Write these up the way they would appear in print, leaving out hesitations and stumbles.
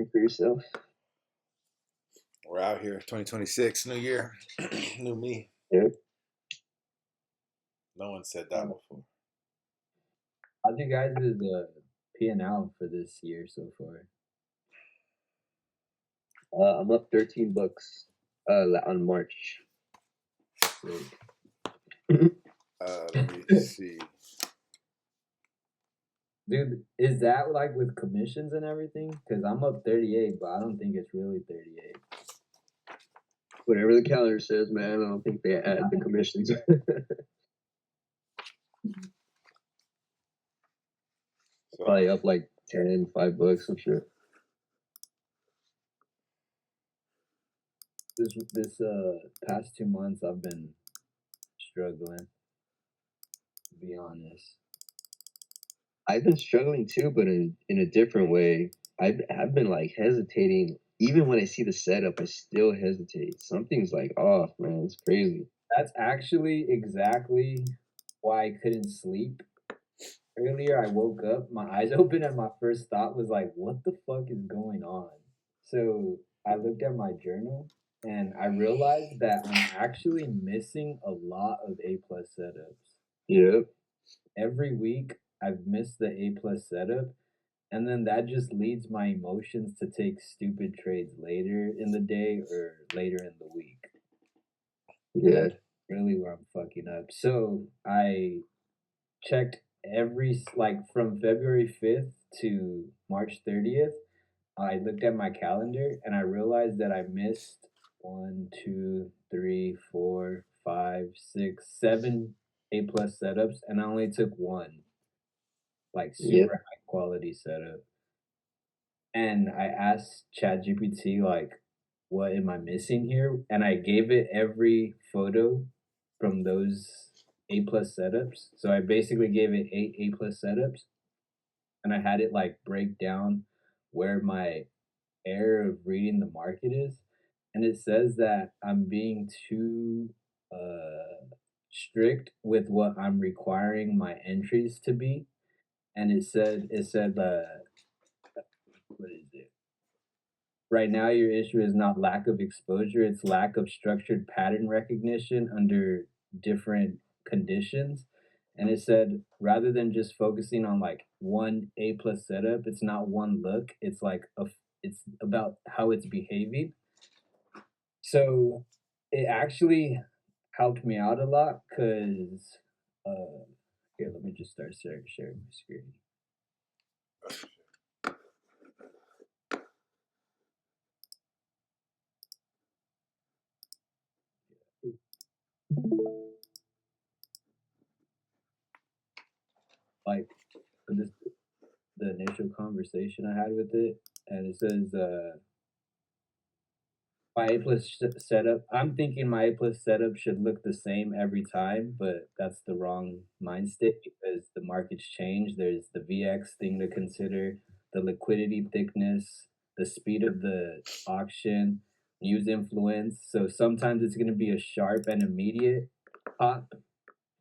Speak for yourself. We're out here, 2026, new year, new me. Yeah. No one said that before. How's you guys' P&L for this year so far? I'm up $13 on March. Let me see. Dude, is that like with commissions and everything? Because I'm up 38, but I don't think it's really 38. Whatever the calendar says, man. I don't think they add the commissions. Probably up like 10, $5, some shit. This past 2 months I've been struggling, to be honest. I've been struggling too, but in a different way. I've been like hesitating. Even when I see the setup, I still hesitate. Something's like off, man. It's crazy. That's actually exactly why I couldn't sleep. Earlier, I woke up, my eyes open, and my first thought was like, what the fuck is going on? So I looked at my journal and I realized that I'm actually missing a lot of A plus setups. Yep. Every week, I've missed the A plus setup, and then that just leads my emotions to take stupid trades later in the day or later in the week. Yeah. That's really where I'm fucking up. So I checked like from February 5th to March 30th. I looked at my calendar and I realized that I missed 1, 2, 3, 4, 5, 6, 7 A plus setups, and I only took one, like super Yep. high quality setup. And I asked Chat GPT like, what am I missing here? And I gave it every photo from those A plus setups. So I basically gave it 8 A plus setups, and I had it like break down where my error of reading the market is. And it says that I'm being too strict with what I'm requiring my entries to be. And it said what is it? Right now, your issue is not lack of exposure, it's lack of structured pattern recognition under different conditions. And it said rather than just focusing on like one A plus setup, it's not one look, it's about how it's behaving. So it actually helped me out a lot because here, let me just start sharing my screen. Like for this, the initial conversation I had with it, and it says my A plus setup. I'm thinking my A plus setup should look the same every time, but that's the wrong mind state because the markets change. There's the VX thing to consider, the liquidity thickness, the speed of the auction, news influence. So sometimes it's going to be a sharp and immediate pop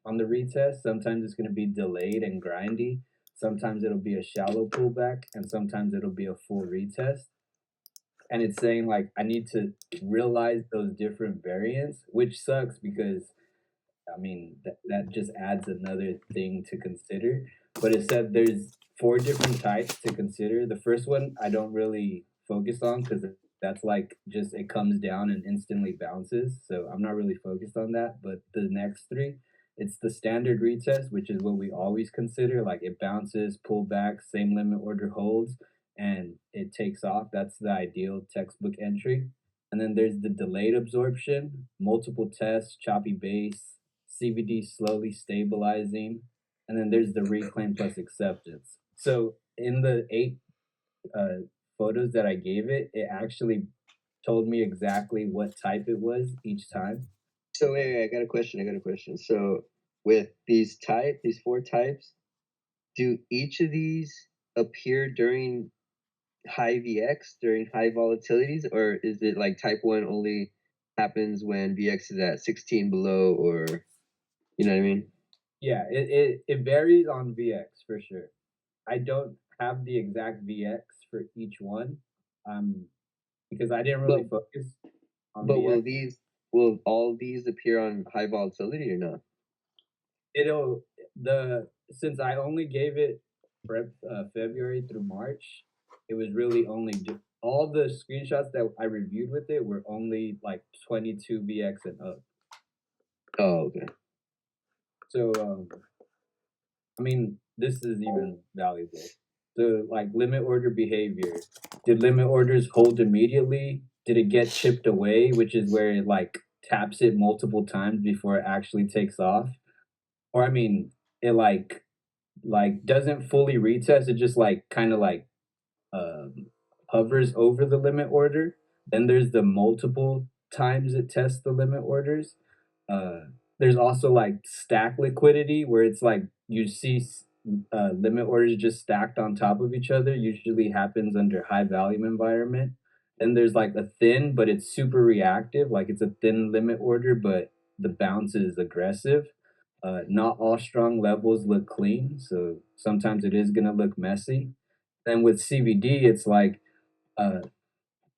on the retest. Sometimes it's going to be delayed and grindy. Sometimes it'll be a shallow pullback, and sometimes it'll be a full retest. And it's saying like I need to realize those different variants, which sucks because I mean that just adds another thing to consider. But it said there's 4 different types to consider. The first one I don't really focus on because that's like just it comes down and instantly bounces. So I'm not really focused on that. But the next three, it's the standard retest, which is what we always consider. Like it bounces, pull back, same limit order holds, and it takes off. That's the ideal textbook entry. And then there's the delayed absorption, multiple tests, choppy base, CBD slowly stabilizing, and then there's the reclaim plus acceptance. So in the 8 photos that I gave it, it actually told me exactly what type it was each time. So wait, I got a question. So with these 4 types, do each of these appear during high VX, during high volatilities, or is it like type 1 only happens when VX is at 16 below, or you know what I mean? Yeah, it varies on VX for sure. I don't have the exact VX for each one, because I didn't But really focus on but VX. will all these appear on high volatility or not? It'll the Since I only gave it February through March, it was really only all the screenshots that I reviewed with it were only like 22 VX and up. Oh, okay. So I mean, this is even valuable. The like limit order behavior. Did limit orders hold immediately? Did it get chipped away, which is where it like taps it multiple times before it actually takes off? Or I mean, it doesn't fully retest, it just like kind of like um, hovers over the limit order. Then there's the multiple times it tests the limit orders. Uh, there's also like stack liquidity where it's like you see limit orders just stacked on top of each other. Usually happens under high volume environment. Then there's like a thin, but it's super reactive. Like it's a thin limit order, but the bounce is aggressive. Not all strong levels look clean, so sometimes it is gonna look messy. Then with CVD, it's like, uh,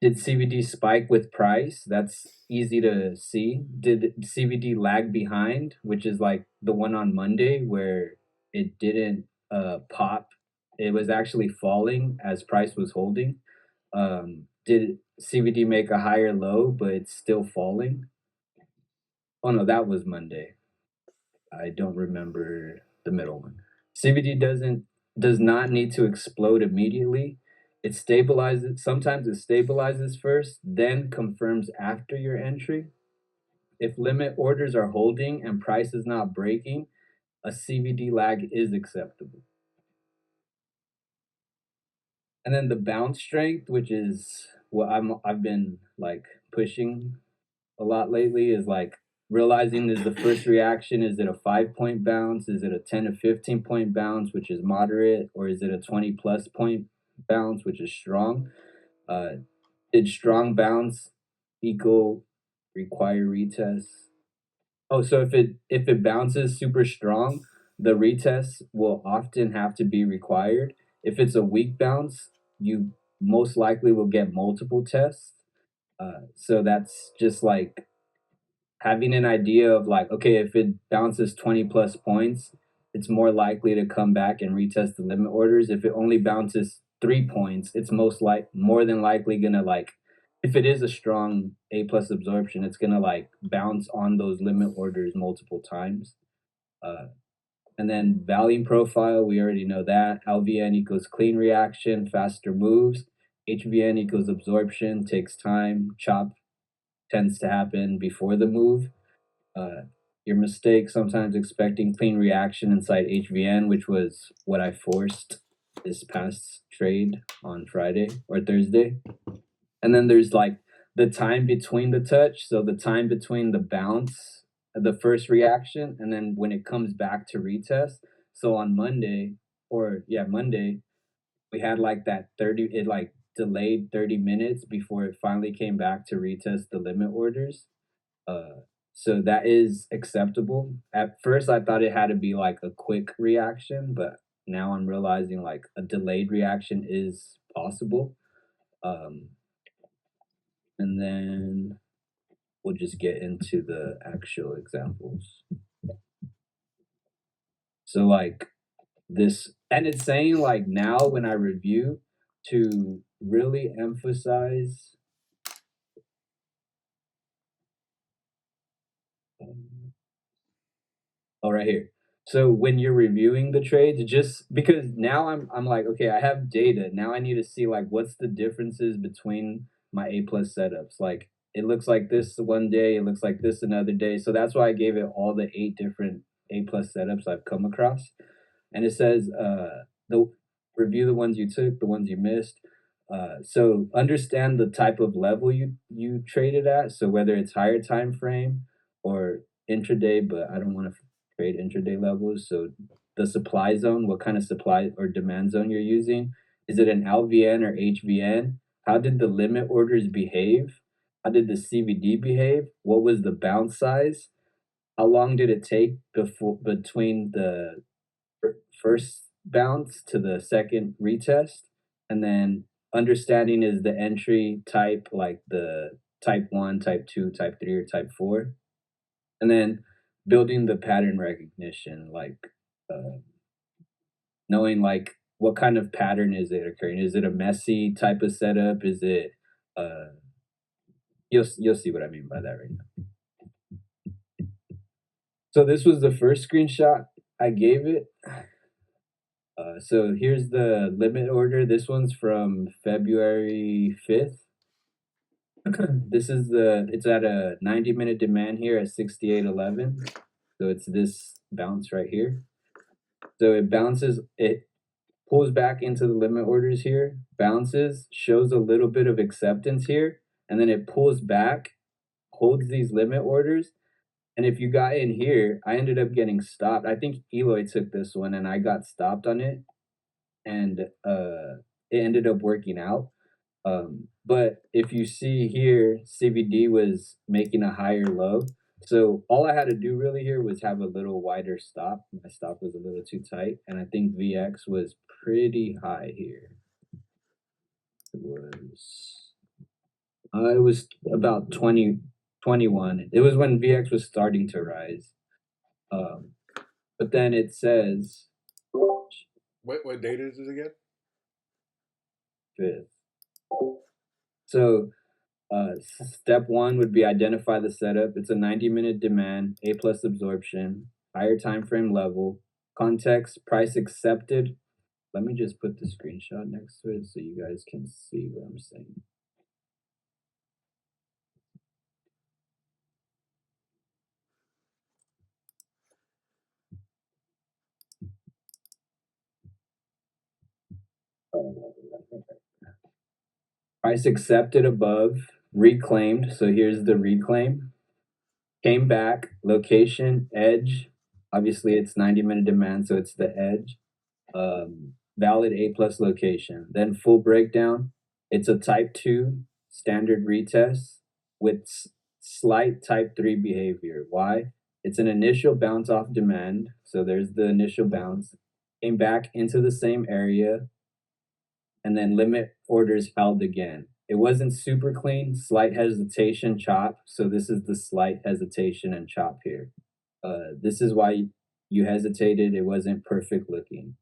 did CVD spike with price? That's easy to see. Did CVD lag behind, which is like the one on Monday where it didn't pop? It was actually falling as price was holding. Did CVD make a higher low, but it's still falling? Oh no, that was Monday. I don't remember the middle one. CBD does not need to explode immediately. It stabilizes. Sometimes it stabilizes first, then confirms after your entry. If limit orders are holding and price is not breaking, a CBD lag is acceptable. And then the bounce strength, which is what I've been like pushing a lot lately, is like realizing is the first reaction, is it a 5 point bounce, is it a 10 to 15 point bounce, which is moderate, or is it a 20 plus point bounce, which is strong? uh did strong bounce equal require retest? Oh, so if it bounces super strong, the retest will often have to be required. If it's a weak bounce, you most likely will get multiple tests. So that's just like having an idea of like, okay, if it bounces 20 plus points, it's more likely to come back and retest the limit orders. If it only bounces 3 points, it's more than likely gonna like, if it is a strong A plus absorption, it's gonna like bounce on those limit orders multiple times. Uh, and then volume profile, we already know that. LVN equals clean reaction, faster moves. HVN equals absorption, takes time. Chop tends to happen before the move. uh, your mistake sometimes expecting clean reaction inside HVN, which was what I forced this past trade on Friday or Thursday. And then there's like the time between the touch. So the time between the bounce, the first reaction, and then when it comes back to retest. So on Monday, Monday, we had like that 30, it like delayed 30 minutes before it finally came back to retest the limit orders. Uh, so that is acceptable. At first, I thought it had to be like a quick reaction, but now I'm realizing like a delayed reaction is possible. Um, and then we'll just get into the actual examples. So like this, and it's saying like now when I review to really emphasize. Um, Oh, right here. So when you're reviewing the trades, just because now I'm like, okay, I have data. Now I need to see like what's the differences between my A plus setups. Like it looks like this one day, it looks like this another day. So that's why I gave it all the 8 different A plus setups I've come across. And it says the review the ones you took, the ones you missed. So understand the type of level you traded at. So whether it's higher time frame or intraday, but I don't want to trade intraday levels. So the supply zone, what kind of supply or demand zone you're using? Is it an LVN or HVN? How did the limit orders behave? How did the CVD behave? What was the bounce size? How long did it take between the first bounce to the second retest? And then understanding is the entry type, like the type 1, type 2, type 3, or type 4. And then building the pattern recognition, like uh, knowing like what kind of pattern is it occurring? Is it a messy type of setup? Is it uh you'll see what I mean by that right now. So this was the first screenshot I gave it. So here's the limit order. This one's from February 5th. This is it's at a 90-minute demand here at 68.11. So it's this bounce right here. So it pulls back into the limit orders here, bounces, shows a little bit of acceptance here, and then it pulls back, holds these limit orders. And if you got in here, I ended up getting stopped. I think Eloy took this one and I got stopped on it, and it ended up working out. But if you see here, CVD was making a higher low. So all I had to do really here was have a little wider stop. My stop was a little too tight, and I think VX was pretty high here. It was about 20, 21. It was when VX was starting to rise. But then it says What date is it again? 5th. So step 1 would be identify the setup. It's a 90-minute demand, A plus absorption, higher time frame level, context, price accepted. Let me just put the screenshot next to it so you guys can see what I'm saying. Price accepted above, reclaimed. So here's the reclaim. Came back, location, edge. Obviously, it's 90-minute demand, so it's the edge. Valid A plus location. Then full breakdown. It's a type 2 standard retest with slight type 3 behavior. Why? It's an initial bounce off demand. So there's the initial bounce. Came back into the same area, and then limit orders held again. It wasn't super clean, slight hesitation, chop. So this is the slight hesitation and chop here. This is why you hesitated. It wasn't perfect looking.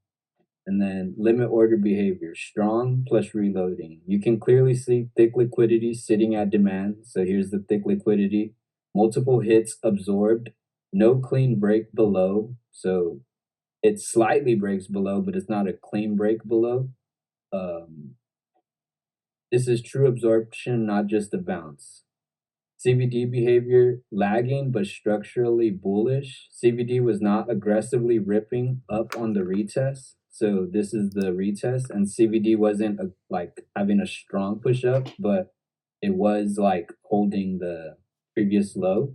And then limit order behavior, strong plus reloading. You can clearly see thick liquidity sitting at demand. So here's the thick liquidity. Multiple hits absorbed, no clean break below. So it slightly breaks below, but it's not a clean break below. This is true absorption, not just a bounce. CVD behavior lagging but structurally bullish. CVD was not aggressively ripping up on the retest. So this is the retest, and CVD wasn't like having a strong push up, but it was like holding the previous low.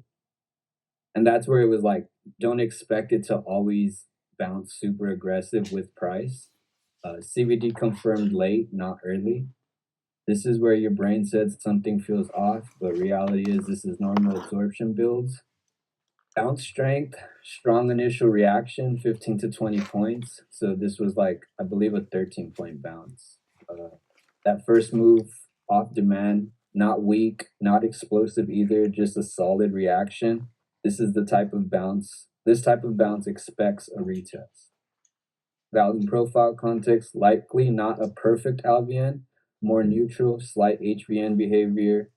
And that's where it was like, don't expect it to always bounce super aggressive with price. CVD confirmed late, not early. This is where your brain says something feels off, but reality is this is normal absorption builds. Bounce strength, strong initial reaction, 15 to 20 points. So this was like, I believe, a 13-point bounce. That first move off demand, not weak, not explosive either, just a solid reaction. This is the type of bounce. This type of bounce expects a retest. Value profile context, likely not a perfect Albion, more neutral, slight HVN behavior.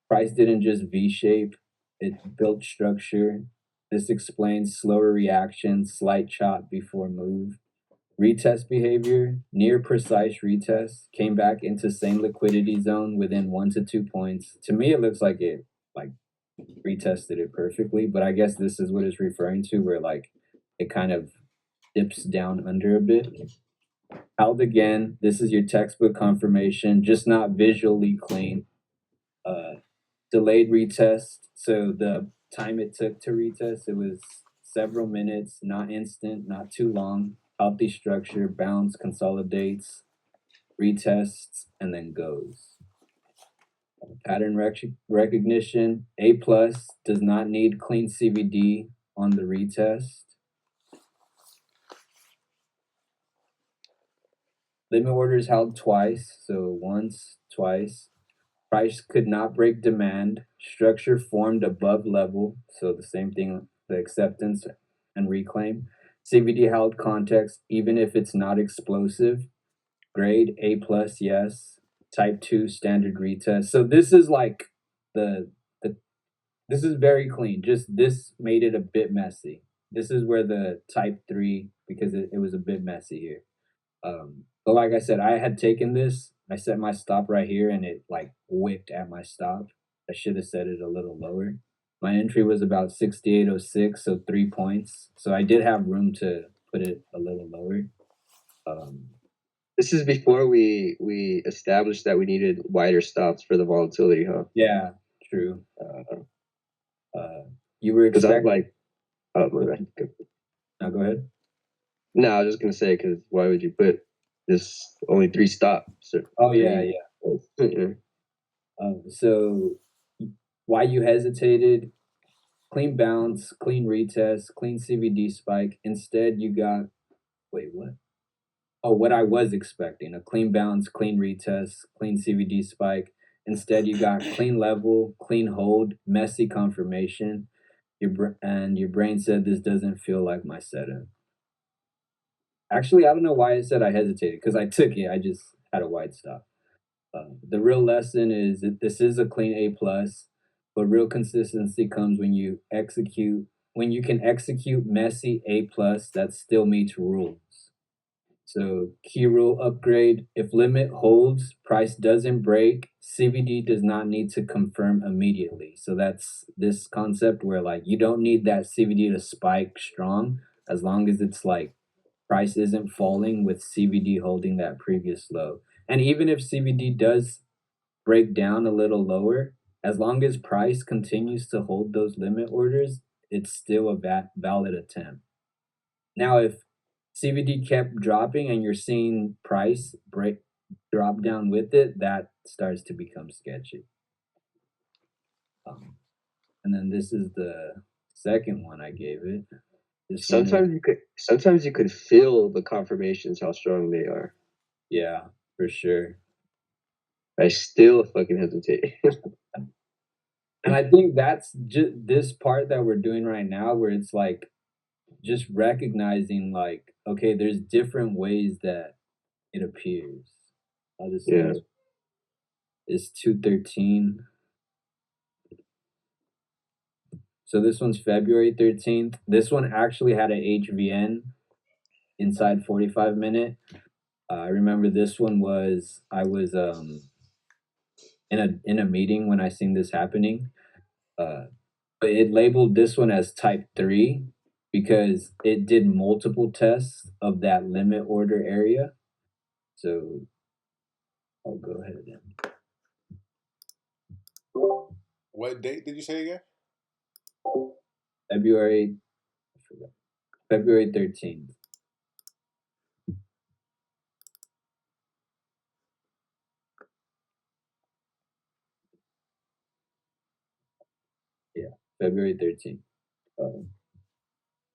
Price didn't just V-shape, it built structure. This explains slower reaction, slight chop before move. Retest behavior, near precise retest, came back into same liquidity zone within 1 to 2 points. To me, it looks like it like retested it perfectly, but I guess this is what it's referring to, where like it kind of dips down under a bit. Held again. This is your textbook confirmation, just not visually clean. Delayed retest. So the time it took to retest, it was several minutes, not instant, not too long. Healthy structure, bounce, consolidates, retests, and then goes. Pattern recognition, A plus, does not need clean CVD on the retest. limit orders held twice, so once, twice. Price could not break demand. Structure formed above level, so the same thing, the acceptance and reclaim. CBD held context, even if it's not explosive. Grade A plus, yes. Type 2 standard retest. So this is like the this is very clean. Just this made it a bit messy. This is where the type 3, because it was a bit messy here. But like I said, I had taken this. I set my stop right here, and it like whipped at my stop. I should have set it a little lower. My entry was about 68.06, so 3 points. So I did have room to put it a little lower. This is before we established that we needed wider stops for the volatility, huh? Yeah, true. You were Because I was expecting. like, oh, my bad. No, go ahead. No, I was just gonna say, because why would you put this only 3 stops? Oh yeah, yeah. Yeah. So why you hesitated? Clean bounce, clean retest, clean CVD spike. Instead, you got wait, what? Oh, what I was expecting, a clean bounce, clean retest, clean CVD spike. Instead, you got clean level, clean hold, messy confirmation. And your brain said this doesn't feel like my setup. Actually, I don't know why it said I hesitated because I took it. I just had a wide stop. The real lesson is that this is a clean A plus, but real consistency comes when you can execute messy A plus that still meets rules. So key rule upgrade: if limit holds, price doesn't break, CBD does not need to confirm immediately. So that's this concept where like you don't need that CBD to spike strong as long as it's like price isn't falling with CBD holding that previous low. And even if CBD does break down a little lower, as long as price continues to hold those limit orders, it's still a valid attempt. Now, if CBD kept dropping and you're seeing price break drop down with it, that starts to become sketchy. Um, and then this is the second one I gave it. This one is, Sometimes you could feel the confirmations how strong they are. yeah, for sure. I still fucking hesitate. And I think that's just this part that we're doing right now, where it's like just recognizing, like, okay, there's different ways that it appears. I'll just say Yeah. it's 213. So this one's February 13th. This one actually had a HVN inside 45 minute. I remember this one was I was in a meeting when I seen this happening. Uh, but it labeled this one as type 3 because it did multiple tests of that limit order area. So I'll go ahead and What date did you say again? February February 13th. Yeah, February 13th.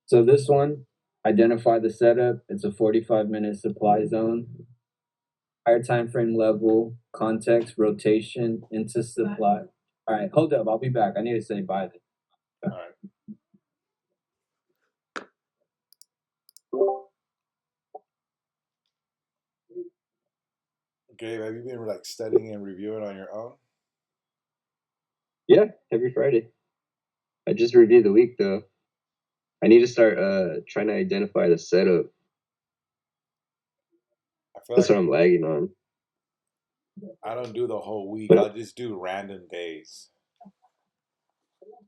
So this one, identify the setup. It's a 45-minute supply zone. Higher time frame level, context, rotation into supply. All right, hold up. I'll be back. I need to say bye. All right. Gabe, have you been like studying and reviewing on your own? Yeah, every Friday. I just reviewed the week though. I need to start trying to identify the setup. I feel That's like what I'm lagging on. I don't do the whole week. But I'll just do random days.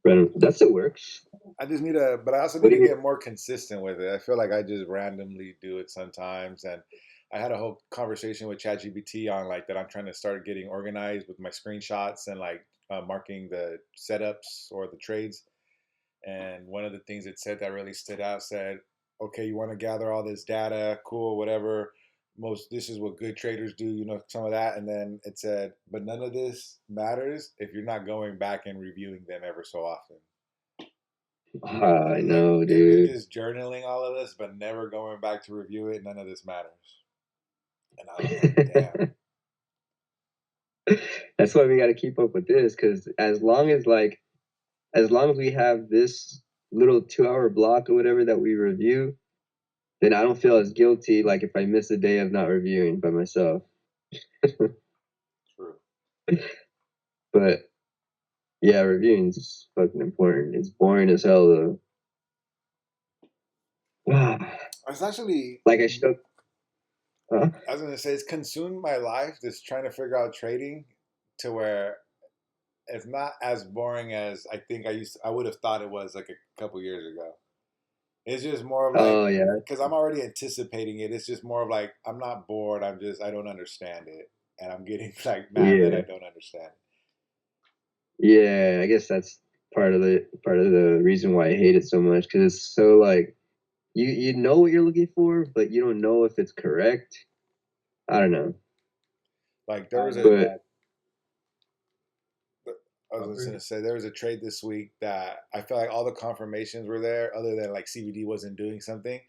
that still works. I just need to, but I also What need do to you get more consistent with it. I feel like I just randomly do it sometimes. And I had a whole conversation with Chat GPT on like that I'm trying to start getting organized with my screenshots and like marking the setups or the trades. And one of the things it said that really stood out said, okay, you want to gather all this data, cool, whatever. This is what good traders do, some of that. And then it said, but none of this matters if you're not going back and reviewing them ever so often. I Like know, if you're dude. just journaling all of this but never going back to review it, none of this matters. And I was like, damn. That's why we got to keep up with this, because as long as we have this little 2 hour block or whatever that we review, then I don't feel as guilty like if I miss a day of not reviewing by myself. True. But yeah, reviewing is fucking important. It's boring as hell though. It's actually Like I should. Huh? I was gonna say it's consumed my life just trying to figure out trading to where it's not as boring as I think I would have thought it was like a couple years ago. It's just more of like Oh yeah, because I'm already anticipating it. It's just more of like I'm not bored. I don't understand it, and I'm getting like mad that I yeah, don't understand. yeah. I guess that's part of the reason why I hate it so much, because it's so like you know what you're looking for, but you don't know if it's correct. I don't know, Like there I was know a but that. I was just gonna say there was a trade this week that I felt like all the confirmations were there, other than like CBD wasn't doing something,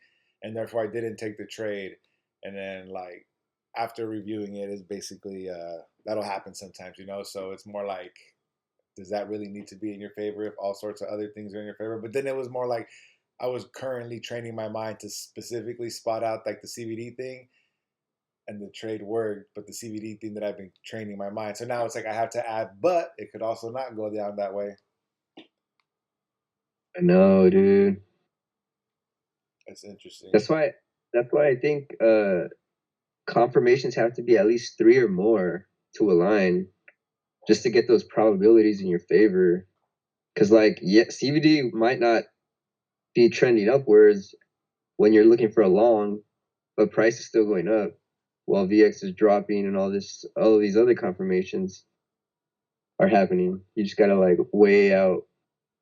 and therefore I didn't take the trade. And then like after reviewing it, is basically that'll happen sometimes, you know. So it's more like, does that really need to be in your favor if all sorts of other things are in your favor? But then it was more like I was currently training my mind to specifically spot out like the CBD thing, and the trade worked, but the CBD thing that I've been training my mind. So now it's like I have to add, but it could also not go down that way. I know, dude. It's interesting. That's why. That's why I think confirmations have to be at least three or more to align, just to get those probabilities in your favor. Because like, yeah, CBD might not be trending upwards when you're looking for a long, but price is still going up while VX is dropping and all of these other confirmations are happening. You just gotta like weigh out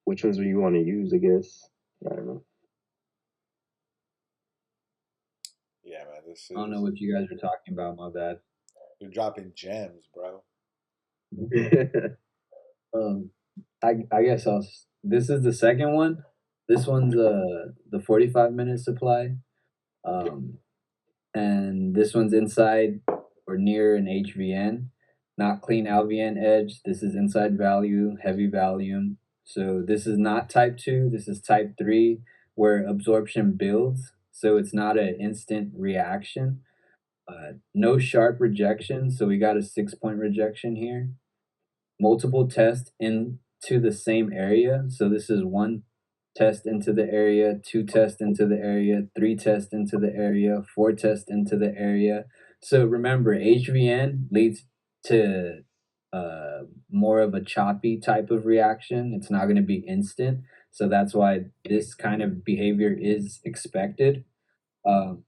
which ones you want to use, I guess. I don't know. Yeah, man, this I don't know is what you guys are talking about. My bad. you're dropping gems, bro. Um, I guess this is the second one. This one's the 45-minute supply. Yep. Um, and this one's inside or near an HVN, not clean LVN edge. This is inside value, heavy volume. So this is not type 2, this is type 3, where absorption builds. So it's not an instant reaction. No sharp rejection, so we got a 6 point rejection here. Multiple tests into the same area. So this is one test into the area, two tests into the area, three tests into the area, four tests into the area. So remember, HVN leads to more of a choppy type of reaction. It's not going to be instant. So that's why this kind of behavior is expected. Um,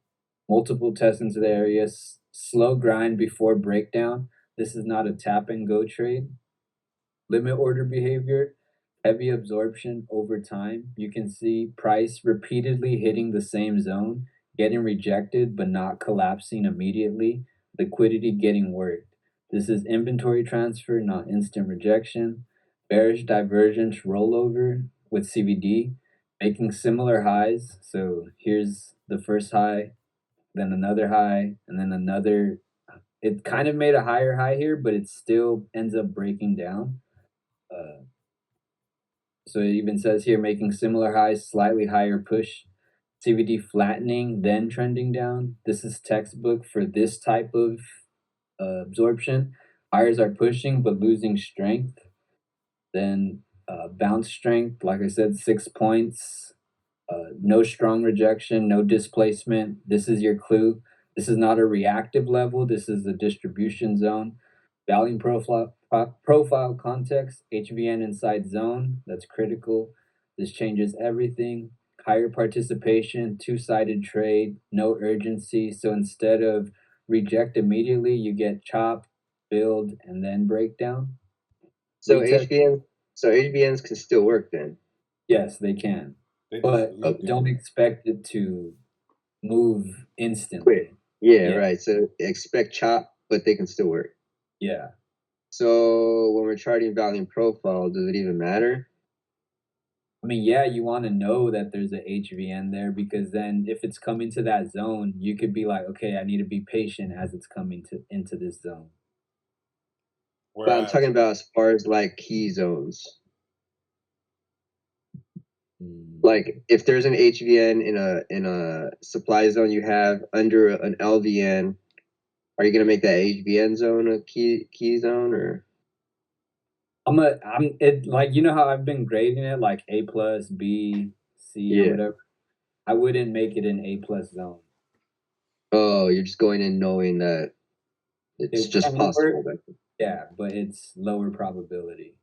Multiple tests into the area, slow grind before breakdown. This is not a tap and go trade. Limit order behavior, heavy absorption over time. You can see price repeatedly hitting the same zone, getting rejected but not collapsing immediately, liquidity getting worked. This is inventory transfer, not instant rejection. Bearish divergence rollover with CVD, making similar highs. So here's the first high, then another high, and then another. It kind of made a higher high here, but it still ends up breaking down. Uh, so it even says here making similar highs, slightly higher push, CVD flattening, then trending down. This is textbook for this type of absorption. Hires are pushing but losing strength. Then bounce strength, like I said, 6 points. No strong rejection, no displacement. This is your clue. This is not a reactive level. This is the distribution zone. Volume profile context, HVN inside zone. That's critical. This changes everything. Higher participation, two-sided trade, no urgency. So instead of reject immediately, you get chop, build, and then breakdown. So Retest. HBNs can still work then. Yes, they can, They just but look Okay. don't different. expect it to move Quit. instantly. Yeah, Yeah, right. So expect chop, but they can still work. yeah. So when we're charting volume profile, does it even matter? I mean, yeah, you want to know that there's a HVN there because then if it's coming to that zone, you could be like, okay, I need to be patient as it's coming to into this zone. But I'm Whereas, talking about as far as like key zones. Like if there's an HVN in a supply zone you have under an LVN, are you gonna make that HVN zone a key zone or? I'm it like you know how I've been grading it like A plus, B, C or Yeah. whatever. I wouldn't make it an A plus zone. Oh, you're just going in knowing that it's It just can possible. work, yeah, but it's lower probability.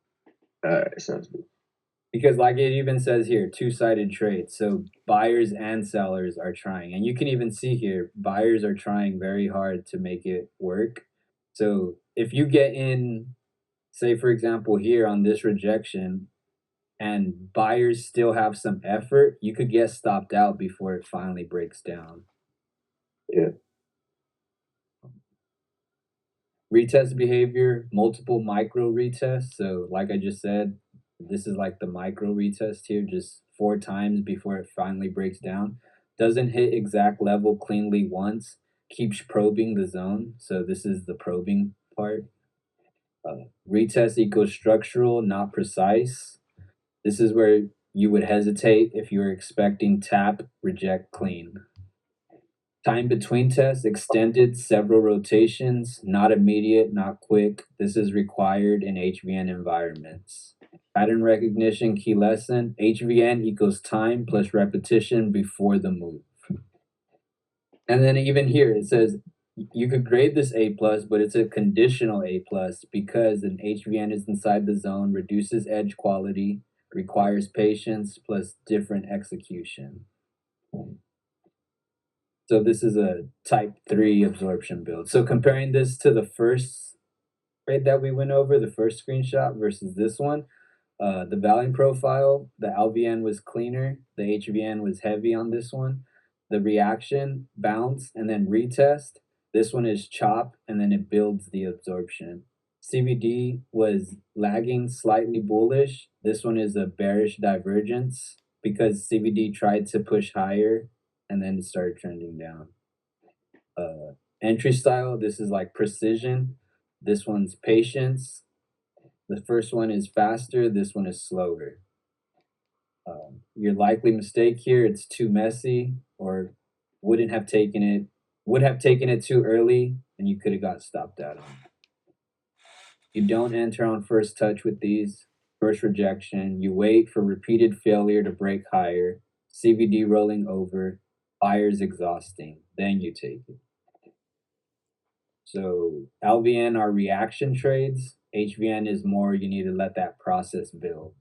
All right, sounds good. Because like it even says here, two-sided trade. So buyers and sellers are trying. And you can even see here, buyers are trying very hard to make it work. So if you get in, say for example, here on this rejection, and buyers still have some effort, you could get stopped out before it finally breaks down. Yeah. Retest behavior, multiple micro retests. So like I just said, this is like the micro retest here, just 4 times before it finally breaks down. Doesn't hit exact level cleanly once, keeps probing the zone. So this is the probing part. Retest equals structural, not precise. This is where you would hesitate if you were expecting tap, reject, clean. Time between tests extended several rotations, not immediate, not quick. This is required in HVN environments. Pattern recognition key lesson HVN equals time plus repetition before the move. And then even here it says you could grade this A plus, but it's a conditional A plus because an HVN is inside the zone, reduces edge quality, requires patience plus different execution. So this is a type 3 absorption build. So comparing this to the first grade that we went over, the first screenshot versus this one, the volume profile, the LVN was cleaner, the HVN was heavy on this one. The reaction, bounce, and then retest. This one is chop, and then it builds the absorption. CVD was lagging, slightly bullish. This one is a bearish divergence because CVD tried to push higher and then it started trending down. Entry style, this is like precision. This one's patience. The first one is faster. This one is slower. Your likely mistake here, it's too messy or wouldn't have taken it, would have taken it too early and you could have got stopped out on. You don't enter on first touch with these. First rejection, you wait for repeated failure to break higher, CVD rolling over, buyers exhausting, then you take it. So LVN are reaction trades. HVN is more you need to let that process build.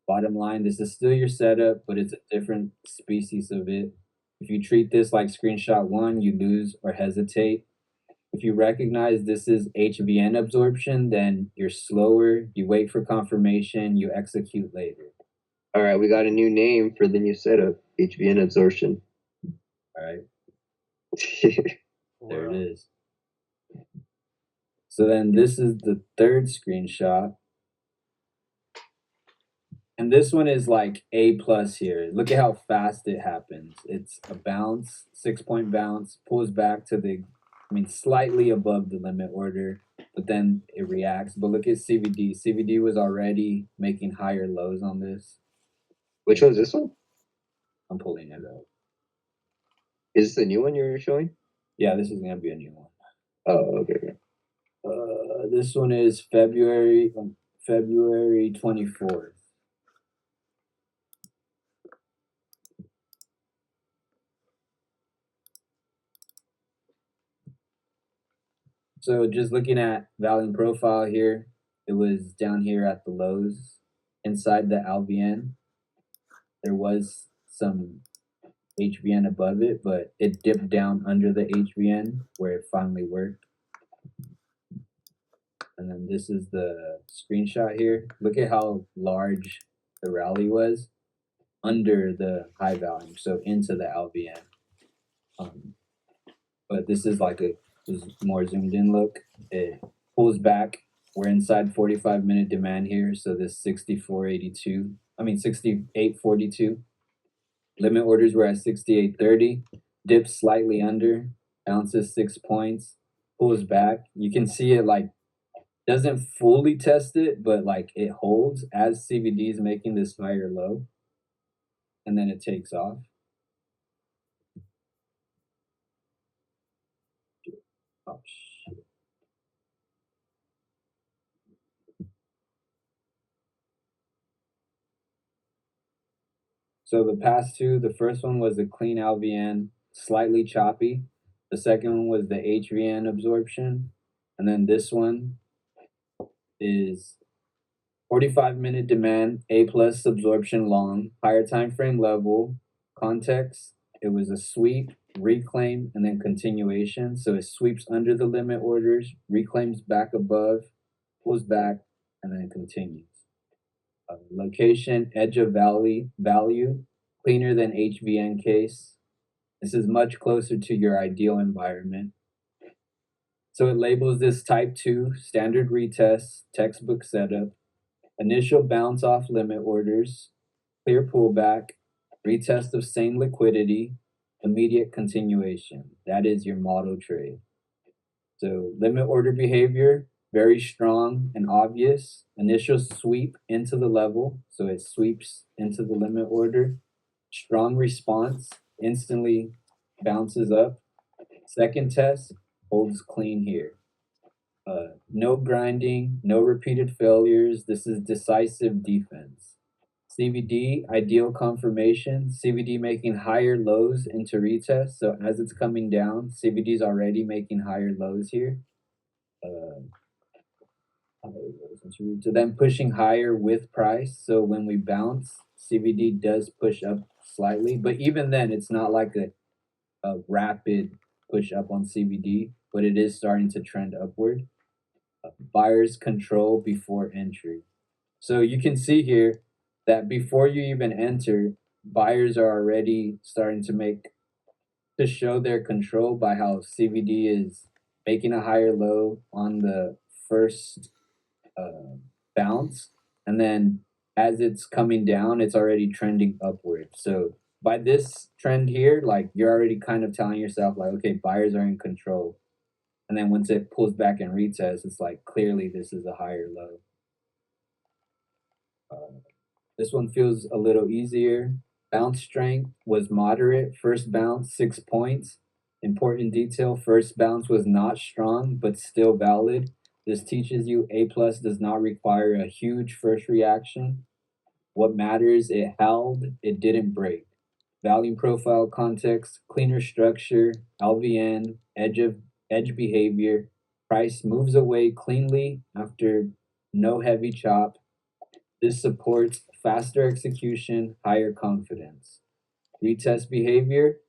Bottom line, this is still your setup, but it's a different species of it. If you treat this like screenshot 1, you lose or hesitate. If you recognize this is HVN absorption, then you're slower, you wait for confirmation, you execute later. All right, we got a new name for the new setup, HVN absorption. All right, wow. there it is. So then this is the third screenshot. And this one is like A plus here. Look at how fast it happens. It's a bounce, 6-point bounce, pulls back to the, I mean, slightly above the limit order, but then it reacts. But look at CVD. CVD was already making higher lows on this. Which one's this one? I'm pulling it up. Is this the new one you're showing? Yeah, this is gonna be a new one. Oh, okay. This one is February 24th. So just looking at volume profile here, it was down here at the lows inside the LVN. There was some HVN above it, but it dipped down under the HVN where it finally worked. And then this is the screenshot here. Look at how large the rally was under the high volume, so into the LVN. But this is like a more zoomed in look. It pulls back We're inside 45-minute demand here, so this 68.42. Limit orders were at 68.30, dips slightly under, bounces 6 points, pulls back. You can see it like doesn't fully test it, but like it holds as CVD is making this higher low, and then it takes off. Oh, shit. So the past two, the first one was the clean LVN, slightly choppy. The second one was the HVN absorption. And then this one is 45-minute demand, A plus absorption long, higher time frame level, context. It was a sweep, reclaim, and then continuation. So it sweeps under the limit orders, reclaims back above, pulls back, and then continues. Location, edge of value, cleaner than HVN case. This is much closer to your ideal environment. So it labels this type 2 standard retest, textbook setup, initial bounce off limit orders, clear pullback, retest of same liquidity, immediate continuation. That is your model trade. So limit order behavior, very strong and obvious. Initial sweep into the level, so it sweeps into the limit order. Strong response, instantly bounces up. Second test, holds clean here. No grinding, no repeated failures. This is decisive defense. CVD, ideal confirmation. CVD making higher lows into retest. So as it's coming down, CVD is already making higher lows here. So then pushing higher with price. So when we bounce, CVD does push up slightly, but even then, it's not like a rapid push up on CVD, but it is starting to trend upward. Buyers control before entry. So you can see here that before you even enter, buyers are already starting to show their control by how CVD is making a higher low on the first bounce, and then as it's coming down, it's already trending upward. So by this trend here, like you're already kind of telling yourself, like, okay, buyers are in control. And then once it pulls back and retests, it's like clearly this is a higher low. This one feels a little easier. Bounce strength was moderate. First bounce, 6 points. Important detail, first bounce was not strong, but still valid. This teaches you A plus does not require a huge first reaction. What matters, it held, it didn't break. Volume profile context, cleaner structure, LVN, edge behavior. Price moves away cleanly after no heavy chop. This supports faster execution, higher confidence. Retest behavior,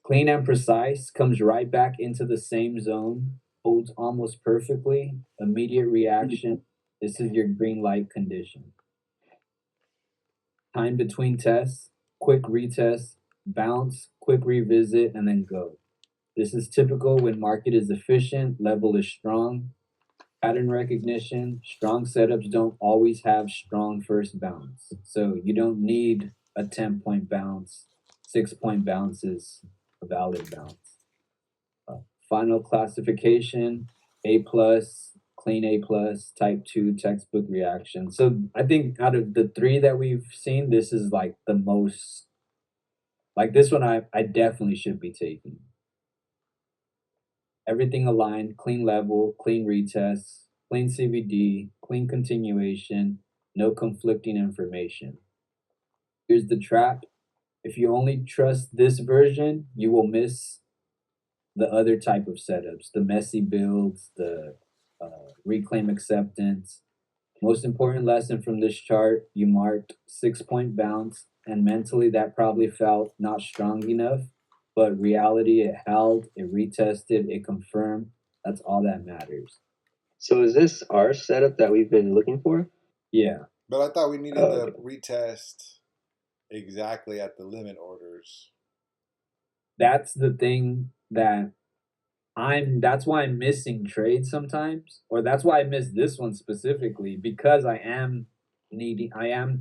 clean and precise, comes right back into the same zone, holds almost perfectly, immediate reaction. This is your green light condition. Time between tests, quick retest, bounce, quick revisit, and then go. This is typical when market is efficient, level is strong. Pattern recognition, strong setups don't always have strong first bounce. So you don't need a 10-point bounce. 6-point bounce is a valid bounce. Final classification, A plus, clean A plus, type 2 textbook reaction. So I think out of the three that we've seen, this is like the most, like this one I definitely should be taking. Everything aligned, clean level, clean retest, clean CVD, clean continuation, no conflicting information. Here's the trap. If you only trust this version, you will miss the other type of setups, the messy builds, the reclaim acceptance. Most important lesson from this chart, you marked 6-point bounce, and mentally that probably felt not strong enough, but reality, it held, it retested, it confirmed. That's all that matters. So is this our setup that we've been looking for? Yeah. But I thought we needed the retest exactly at the limit orders. That's the thing that that's why I'm missing trades sometimes, or that's why I missed this one specifically because I am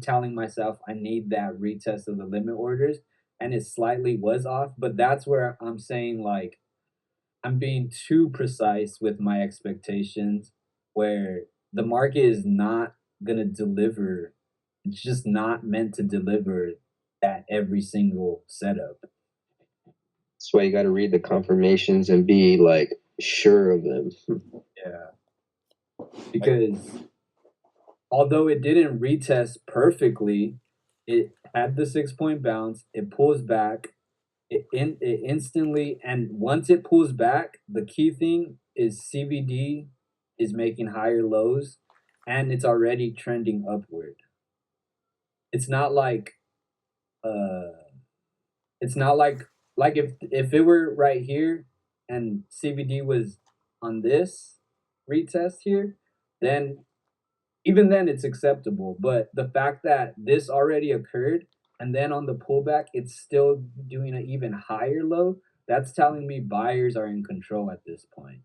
telling myself I need that retest of the limit orders, and it slightly was off, but that's where I'm saying like I'm being too precise with my expectations, where the market is not gonna deliver. It's just not meant to deliver that every single setup. That's why you got to read the confirmations and be like sure of them. Yeah, because although it didn't retest perfectly, it had the 6 point bounce. It pulls back. It instantly, and once it pulls back, the key thing is CVD is making higher lows, and it's already trending upward. It's not like uh, it's not like if it were right here and CVD was on this retest here, then even then it's acceptable. But the fact that this already occurred and then on the pullback it's still doing an even higher low, that's telling me buyers are in control at this point.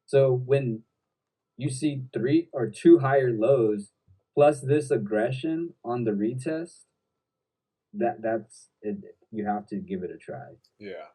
So when you see three or two higher lows plus this aggression on the retest, that's it, you have to give it a try. Yeah.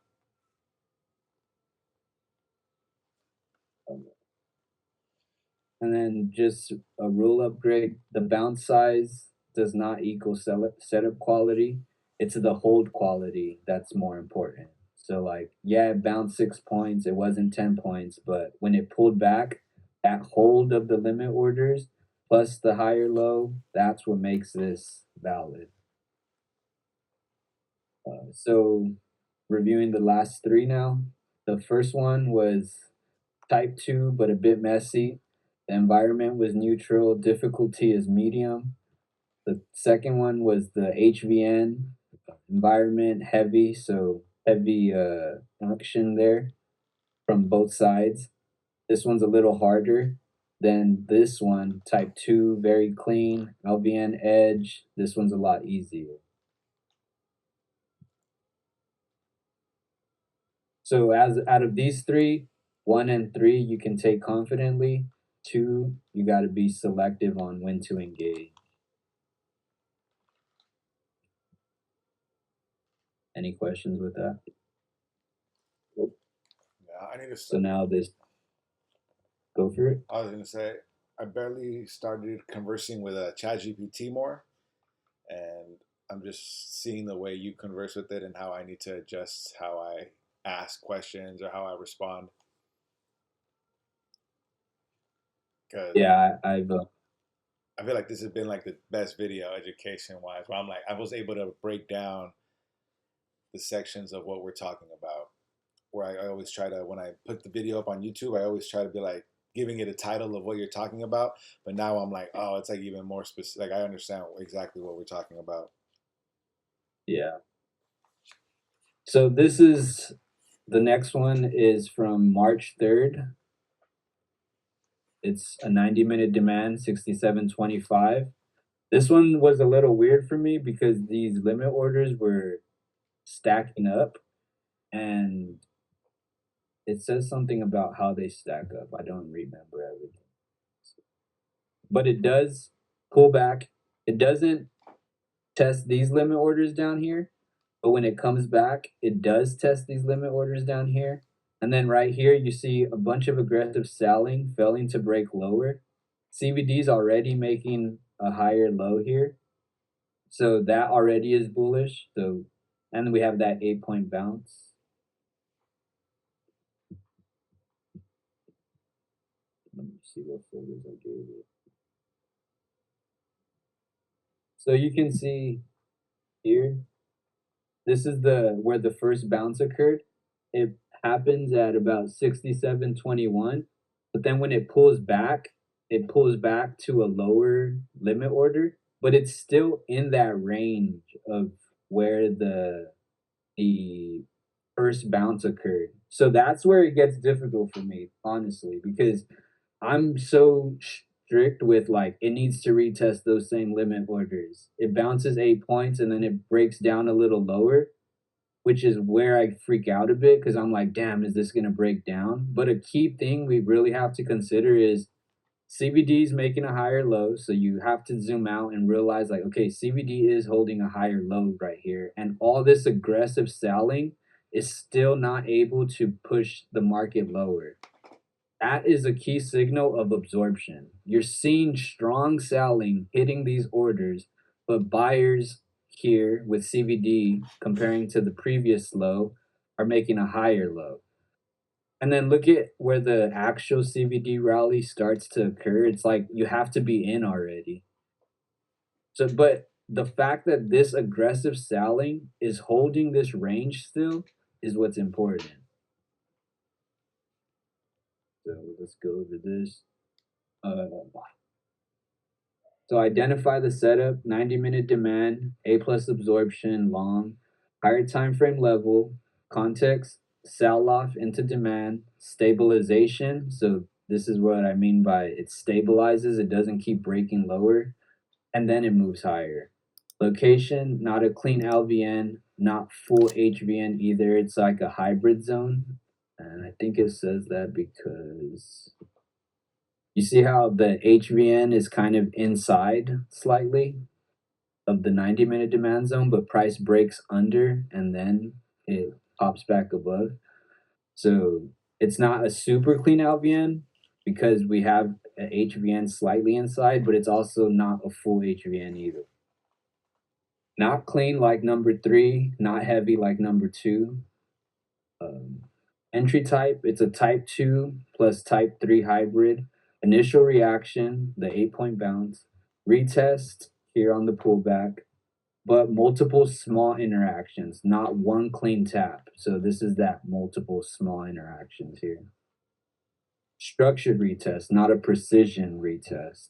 And then just a rule upgrade, the bounce size does not equal setup quality. It's the hold quality that's more important. So like, yeah, it bounced 6 points, it wasn't 10 points, but when it pulled back, that hold of the limit orders plus the higher low, that's what makes this valid. So reviewing the last three now. The first one was type 2, but a bit messy. The environment was neutral, difficulty is medium. The second one was the HVN, environment heavy, so heavy action there from both sides. This one's a little harder than this one, type 2, very clean, LVN edge. This one's a lot easier. So as out of these three, 1 and 3 you can take confidently. 2, you got to be selective on when to engage. Any questions with that? Yeah, I need to. So now this, go for it. I was gonna say I barely started conversing with Chat GPT more, and I'm just seeing the way you converse with it and how I need to adjust how I ask questions or how I respond. Because Yeah, I've I feel like this has been like the best video education wise, where I'm like I was able to break down the sections of what we're talking about. Where I always try to, when I put the video up on YouTube, I always try to be like giving it a title of what you're talking about. But now I'm like, oh, it's like even more specific. Like I understand exactly what we're talking about. yeah. So this is the next one is from March 3rd. It's a 90-minute demand, 67.25. This one was a little weird for me because these limit orders were stacking up, and it says something about how they stack up. I don't remember everything. But it does pull back. It doesn't test these limit orders down here, but when it comes back, it does test these limit orders down here. And then right here, you see a bunch of aggressive selling, failing to break lower. CVD is already making a higher low here. So that already is bullish. So, and then we have that 8 point bounce. Let me see what folders I gave it. So you can see here, this is the where the first bounce occurred. It happens at about 67.21, but then when it pulls back to a lower limit order, but it's still in that range of where the first bounce occurred. So that's where it gets difficult for me, honestly, because I'm so strict with like it needs to retest those same limit orders. It bounces 8 points and then it breaks down a little lower. which is where I freak out a bit because I'm like, damn, is this gonna break down? But a key thing we really have to consider is CBD is making a higher low, so you have to zoom out and realize, like, okay, CBD is holding a higher low right here, and all this aggressive selling is still not able to push the market lower. That is a key signal of absorption. You're seeing strong selling hitting these orders, but buyers here with CBD comparing to the previous low are making a higher low. And then look at where the actual CBD rally starts to occur. It's like you have to be in already. So, but the fact that this aggressive selling is holding this range still is what's important. So let's go over this. Uh, so identify the setup, 90-minute demand, A plus absorption, long, higher time frame level, context, sell off into demand, stabilization. So this is what I mean by it stabilizes, it doesn't keep breaking lower, and then it moves higher. Location, not a clean LVN, not full HVN either. It's like a hybrid zone. And I think it says that because you see how the HVN is kind of inside slightly of the 90-minute demand zone, but price breaks under and then it pops back above. So it's not a super clean LVN because we have a HVN slightly inside, but it's also not a full HVN either. Not clean like number three, not heavy like number two. Um, Entry type, it's a type 2 plus type 3 hybrid. Initial reaction, the 8-point bounce. Retest here on the pullback, but multiple small interactions, not one clean tap. So this is that multiple small interactions here. Structured retest, not a precision retest.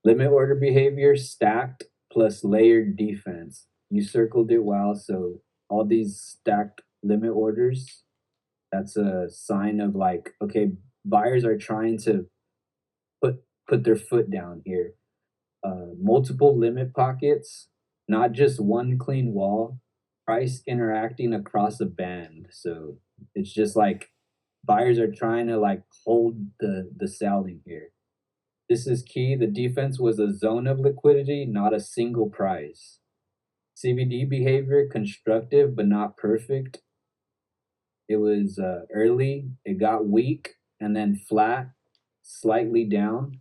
Limit order behavior, stacked plus layered defense. You circled it well, so all these stacked limit orders, that's a sign of like, okay, buyers are trying to put their foot down here. Multiple limit pockets, not just one clean wall. Price interacting across a band, so it's just like buyers are trying to like hold the selling here. This is key. The defense was a zone of liquidity, not a single price. CBD behavior constructive but not perfect. It was early, it got weak, and then flat, slightly down.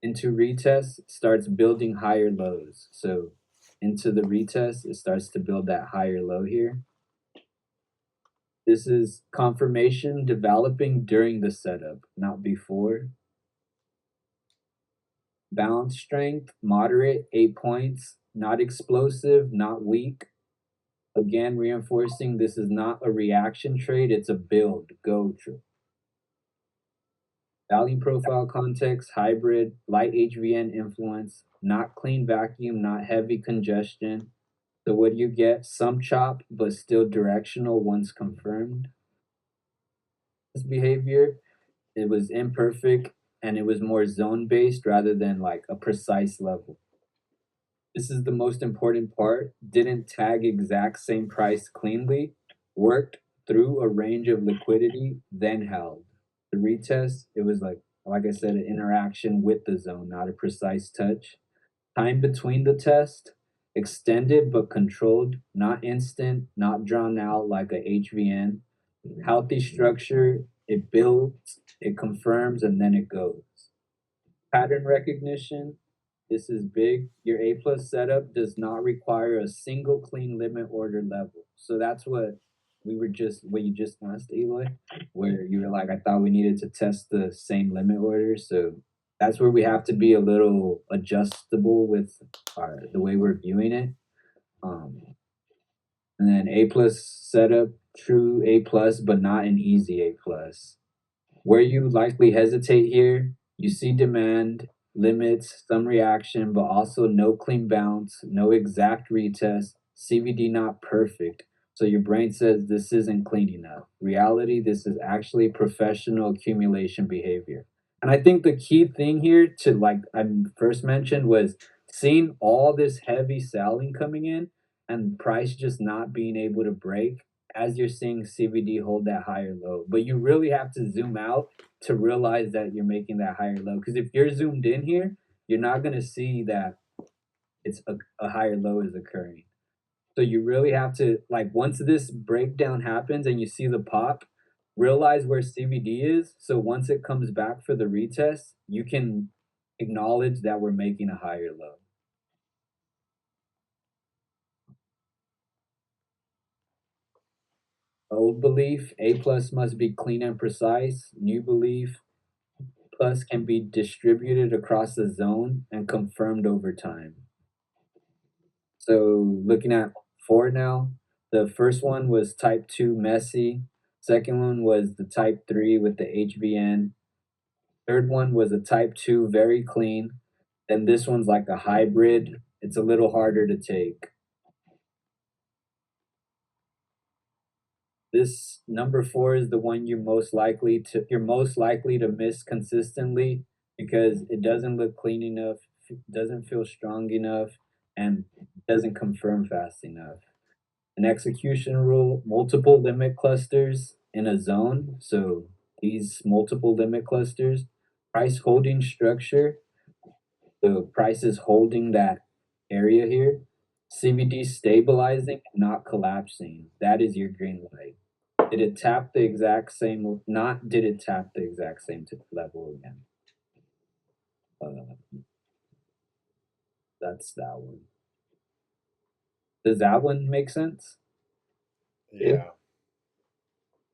Into retest, starts building higher lows. So into the retest, it starts to build that higher low here. This is confirmation developing during the setup, not before. Balance strength, moderate, 8 points, not explosive, not weak. Again, reinforcing this is not a reaction trade, it's a build, go trade. Value profile context, hybrid, light HVN influence, not clean vacuum, not heavy congestion. So what do you get? Some chop, but still directional once confirmed. This behavior, it was imperfect and it was more zone based rather than like a precise level. This is the most important part. Didn't tag exact same price cleanly, worked through a range of liquidity, then held. The retest, it was like I said, an interaction with the zone, not a precise touch. Time between the test, extended but controlled, not instant, not drawn out like a HVN. Healthy structure, it builds, it confirms, and then it goes. Pattern recognition, this is big. Your A plus setup does not require a single clean limit order level. So that's what you just asked, Eloy, where you were like, I thought we needed to test the same limit orders. So that's where we have to be a little adjustable with the way we're viewing it. Um, and then A plus setup, true A plus, but not an easy A plus. Where you likely hesitate here, you see demand, limits, some reaction, but also no clean bounce, no exact retest, CVD not perfect. So your brain says this isn't clean enough. Reality, this is actually professional accumulation behavior. And I think the key thing here to like I first mentioned was seeing all this heavy selling coming in and price just not being able to break as you're seeing CBD hold that higher low. But you really have to zoom out to realize that you're making that higher low. Because if you're zoomed in here, you're not going to see that it's a higher low is occurring. So you really have to, like, once this breakdown happens and you see the pop, realize where CBD is. So once it comes back for the retest, you can acknowledge that we're making a higher low. Old belief, A plus must be clean and precise. New belief, plus can be distributed across the zone and confirmed over time. So looking at four now, the first one was type 2 messy. Second one was the type 3 with the HBN. Third one was a type 2 very clean. Then this one's like a hybrid. It's a little harder to take. This number 4 is the one you're most likely to miss consistently because it doesn't look clean enough, doesn't feel strong enough, and doesn't confirm fast enough. An execution rule, multiple limit clusters in a zone. So these multiple limit clusters, price holding structure, the price is holding that area here. CBD stabilizing, not collapsing. That is your green light. Did it tap the exact same? Not did it tap the exact same level again? Uh, that's that one. Does that one make sense? Yeah.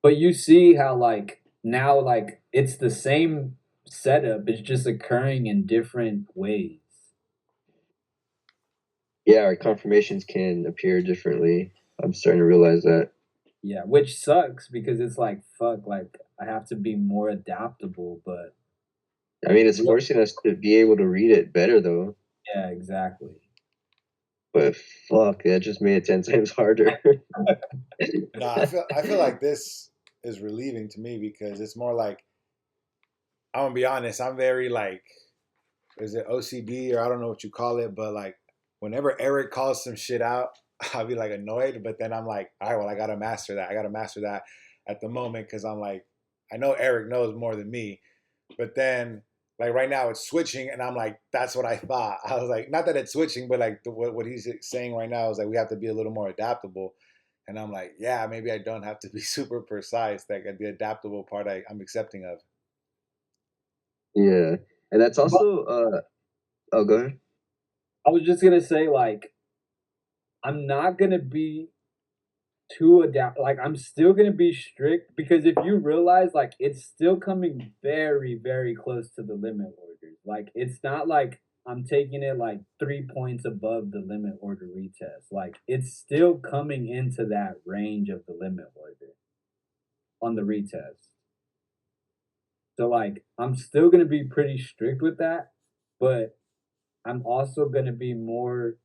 But you see how like now like it's the same setup, it's just occurring in different ways. Yeah, our confirmations can appear differently. I'm starting to realize that. Yeah, which sucks because it's like fuck, like I have to be more adaptable, but I mean, it's forcing us to be able to read it better, though. yeah, exactly. But fuck, that just made it 10 times harder. No, I feel like this is relieving to me because it's more like I'm gonna be honest. I'm very like, is it OCD or I don't know what you call it, but like whenever Eric calls some shit out, I'll be like annoyed. But then I'm like, all right, well I gotta master that. I gotta master that at the moment because I'm like, I know Eric knows more than me, but then like right now it's switching and I'm like, that's what I thought. I was like, not that it's switching, but like what he's saying right now is like we have to be a little more adaptable. And I'm like, yeah, maybe I don't have to be super precise. Like the adaptable part I'm accepting of. Yeah. And that's But also, oh, go ahead. I was just gonna say like I'm not gonna be too adapt like I'm still gonna be strict because if you realize like it's still coming very, very close to the limit orders. Like it's not like I'm taking it like 3 points above the limit order retest. Like it's still coming into that range of the limit order on the retest. So like I'm still gonna be pretty strict with that, but I'm also gonna be more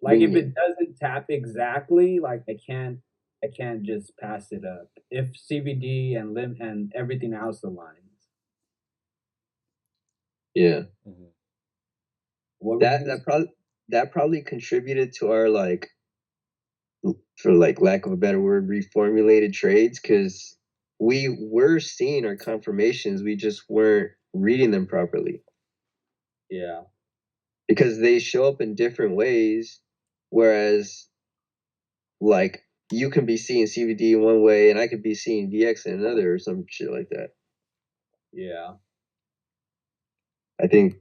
like if it Lenient. doesn't tap exactly, like I can't just pass it up. If CBD and lim and everything else aligns. Yeah. Mm-hmm. What were That, you that probably, that probably contributed to our, like, for like lack of a better word, reformulated trades because we were seeing our confirmations, we just weren't reading them properly Yeah, because they show up in different ways. Whereas, like, you can be seeing CVD in one way and I could be seeing VX in another or some shit like that. yeah. I think,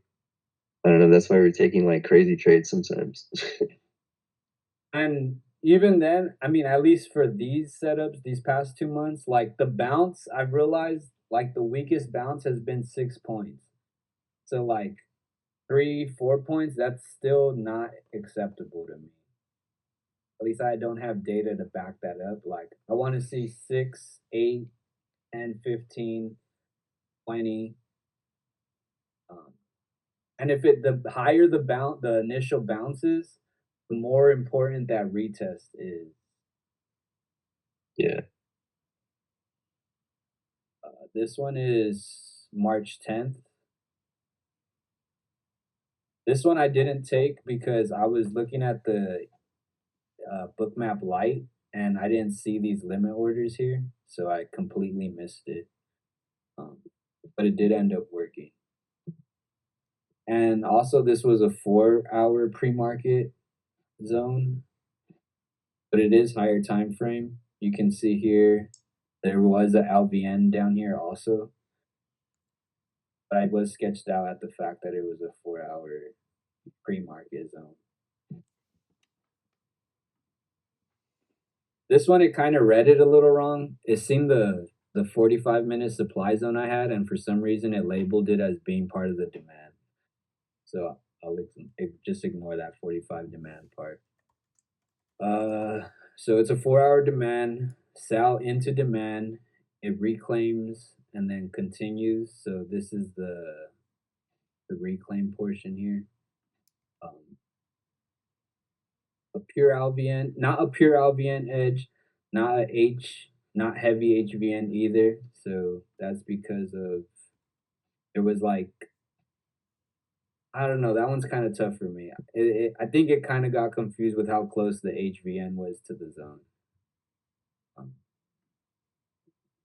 I don't know, that's why we're taking like crazy trades sometimes. And even then, I mean, at least for these setups, these past 2 months, like the bounce, I've realized like the weakest bounce has been 6 points. So like 3, 4 points, that's still not acceptable to me. At least I don't have data to back that up. Like I want to see 6, 8, 10, 15, 20. Um, and if it the higher the initial bounces, the more important that retest is. Yeah. This one is March 10th. This one I didn't take because I was looking at the bookmap light and I didn't see these limit orders here, so I completely missed it. Um, but it did end up working. And also, this was a 4 hour pre market zone, but it is higher time frame. You can see here there was a LVN down here also, but I was sketched out at the fact that it was a 4 hour pre market zone. This one, it kind of read it a little wrong. It seemed the 45-minute supply zone I had, and for some reason it labeled it as being part of the demand. So just ignore that 45 demand part. So it's a 4 hour demand, sell into demand, it reclaims and then continues. So this is the reclaim portion here. A pure LVN, not a pure LVN edge, not a H, not heavy HVN either. So that's because of there was like I don't know. That one's kind of tough for me. I think it kind of got confused with how close the HVN was to the zone. Um,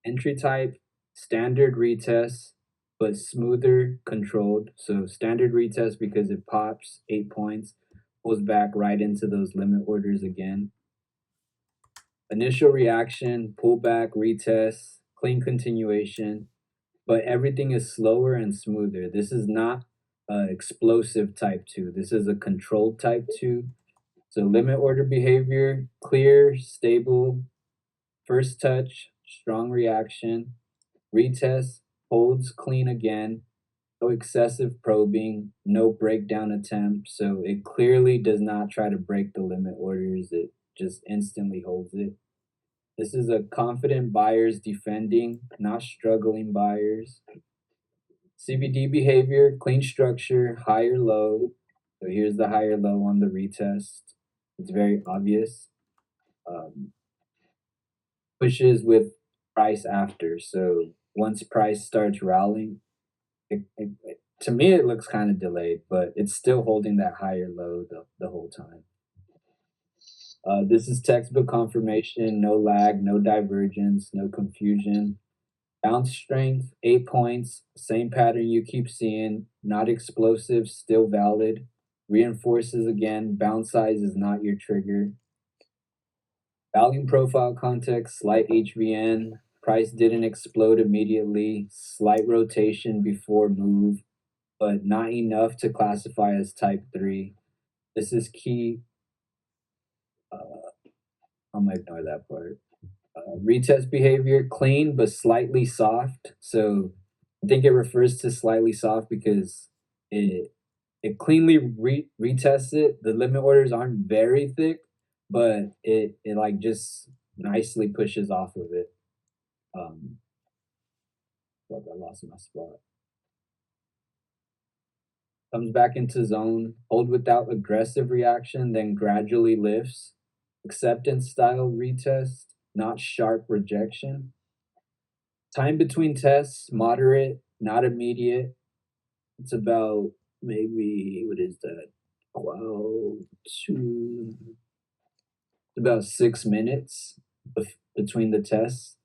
Entry type, standard retest, but smoother controlled. So standard retest because it pops 8 points, pulls back right into those limit orders again. Initial reaction, pullback, retest, clean continuation, but everything is slower and smoother. This is not explosive type 2. This is a controlled type 2. So limit order behavior, clear, stable, first touch, strong reaction, retest, holds clean again, no excessive probing, no breakdown attempt. So it clearly does not try to break the limit orders. It just instantly holds it. This is a confident buyers defending, not struggling buyers. CBD behavior, clean structure, higher low. So here's the higher low on the retest. It's very obvious. Um, Pushes with price after. So once price starts rallying, to me it looks kind of delayed, but it's still holding that higher low the whole time. This is textbook confirmation, no lag, no divergence, no confusion. Bounce strength, 8 points, same pattern you keep seeing, not explosive, still valid. Reinforces again, bounce size is not your trigger. Volume profile context, slight HVN, price didn't explode immediately, slight rotation before move, but not enough to classify as type 3. This is key. I'm gonna ignore that part. Retest behavior, clean but slightly soft. So I think it refers to slightly soft because it it cleanly retests it. The limit orders aren't very thick, but it like just nicely pushes off of it. Um, Fuck, I lost my spot. Comes back into zone, hold without aggressive reaction, then gradually lifts. Acceptance style retest, not sharp rejection. Time between tests, moderate, not immediate. It's about maybe, what is that? 12 to about 6 minutes between the tests.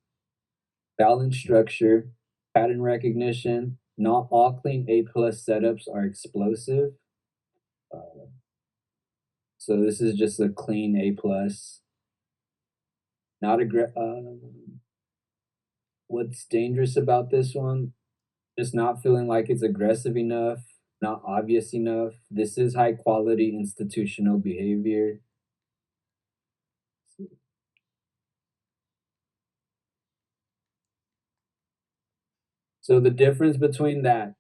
Balance structure, pattern recognition. Not all clean A plus setups are explosive. Uh, so this is just a clean A plus. Not what's dangerous about this one? Just not feeling like it's aggressive enough, not obvious enough. This is high quality institutional behavior. So the difference between that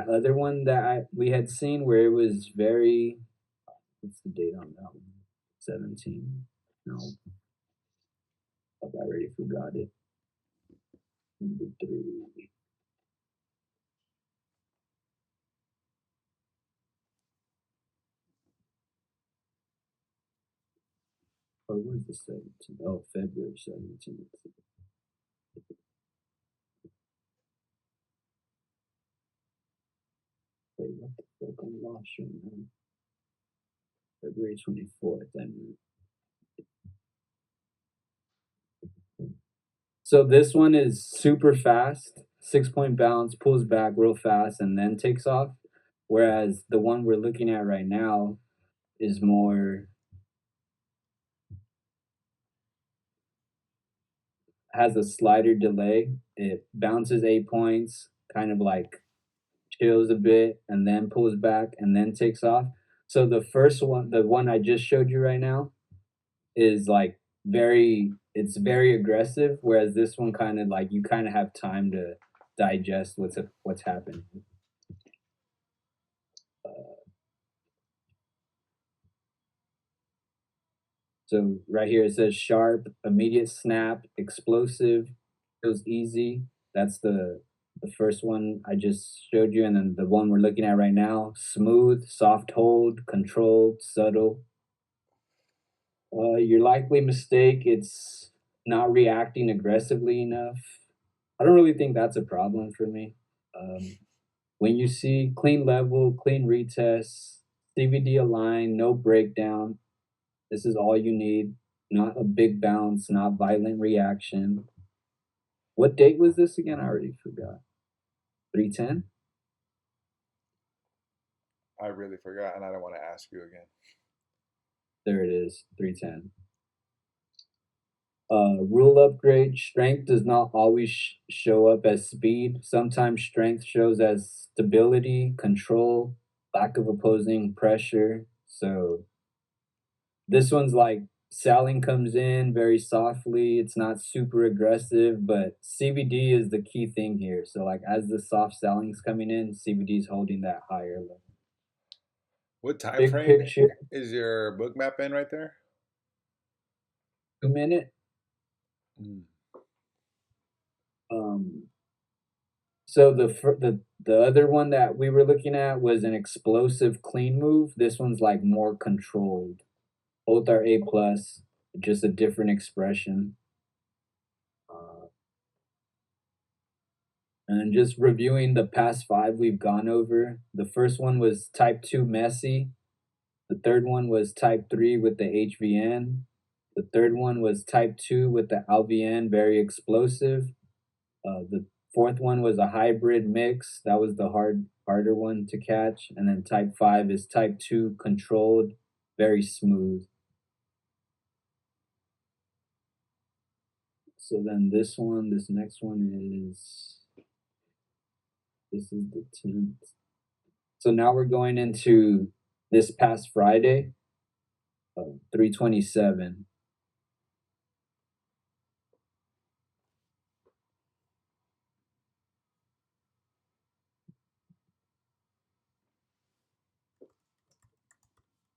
other one that we had seen where it was very what's the date on that one? 17. No, I already forgot it. Number 3. Or was the 17th? Oh, February 17th. Wait, what the fuck? I'm lost right now. February 24th, I mean. So this one is super fast, 6 point bounce, pulls back real fast, and then takes off. Whereas the one we're looking at right now is more has a slider delay. It bounces 8 points, kind of like chills a bit, and then pulls back and then takes off. So the first one, the one I just showed you right now, is like it's very aggressive, whereas this one kind of like you kind of have time to digest what's happening. So right here it says sharp, immediate snap, explosive, feels easy. That's the first one I just showed you, and then the one we're looking at right now, smooth, soft hold, controlled, subtle. Your likely mistake, it's not reacting aggressively enough. I don't really think that's a problem for me. Um, when you see clean level, clean retest, CVD align, no breakdown, this is all you need. Not a big bounce, not violent reaction. What date was this again? I already forgot. 310? I really forgot, and I don't want to ask you again. There it is, 310. Rule upgrade, strength does not always show up as speed. Sometimes strength shows as stability, control, lack of opposing pressure. So this one's like selling comes in very softly. It's not super aggressive, but CBD is the key thing here. So like as the soft selling's coming in, CBD is holding that higher level. What time Big frame picture, is your book map in right there? 2 minute. Mm. Um, so the other one that we were looking at was an explosive clean move. This one's like more controlled. Both are A plus, just a different expression. Uh, and just reviewing the past five we've gone over. The first one was type 2 messy. The third one was type 3 with the HVN. The third one was type 2 with the LVN, very explosive. The fourth one was a hybrid mix. That was the harder one to catch. And then type 5 is type 2 controlled, very smooth. So then this next one this is the 10th. So now we're going into this past Friday, 327.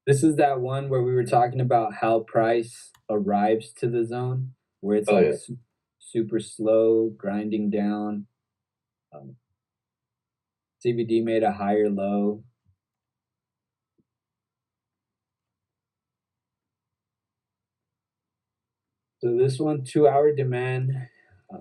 This is that one where we were talking about how price arrives to the zone, where it's Oh like yeah. super slow, grinding down. Um, CBD made a higher low. So this one, 2 hour demand. Uh,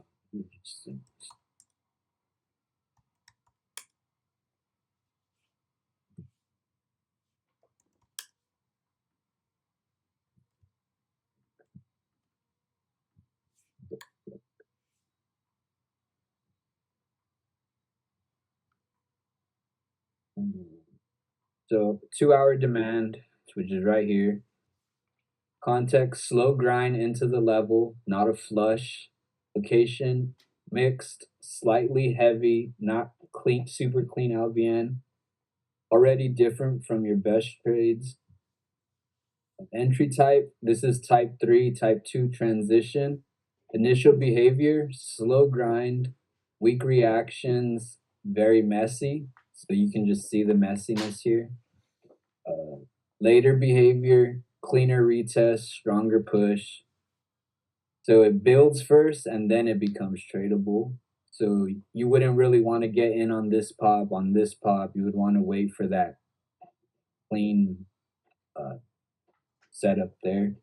So 2 hour demand, which is right here. Context, slow grind into the level, not a flush. Location, mixed, slightly heavy, not clean, super clean LVN. Already different from your best trades. Entry type, this is type 3, type 2 transition. Initial behavior, slow grind, weak reactions, very messy. So you can just see the messiness here. Later behavior, cleaner retest, stronger push. So it builds first and then it becomes tradable. So you wouldn't really want to get in on this pop, on this pop. You would want to wait for that clean uh, setup there.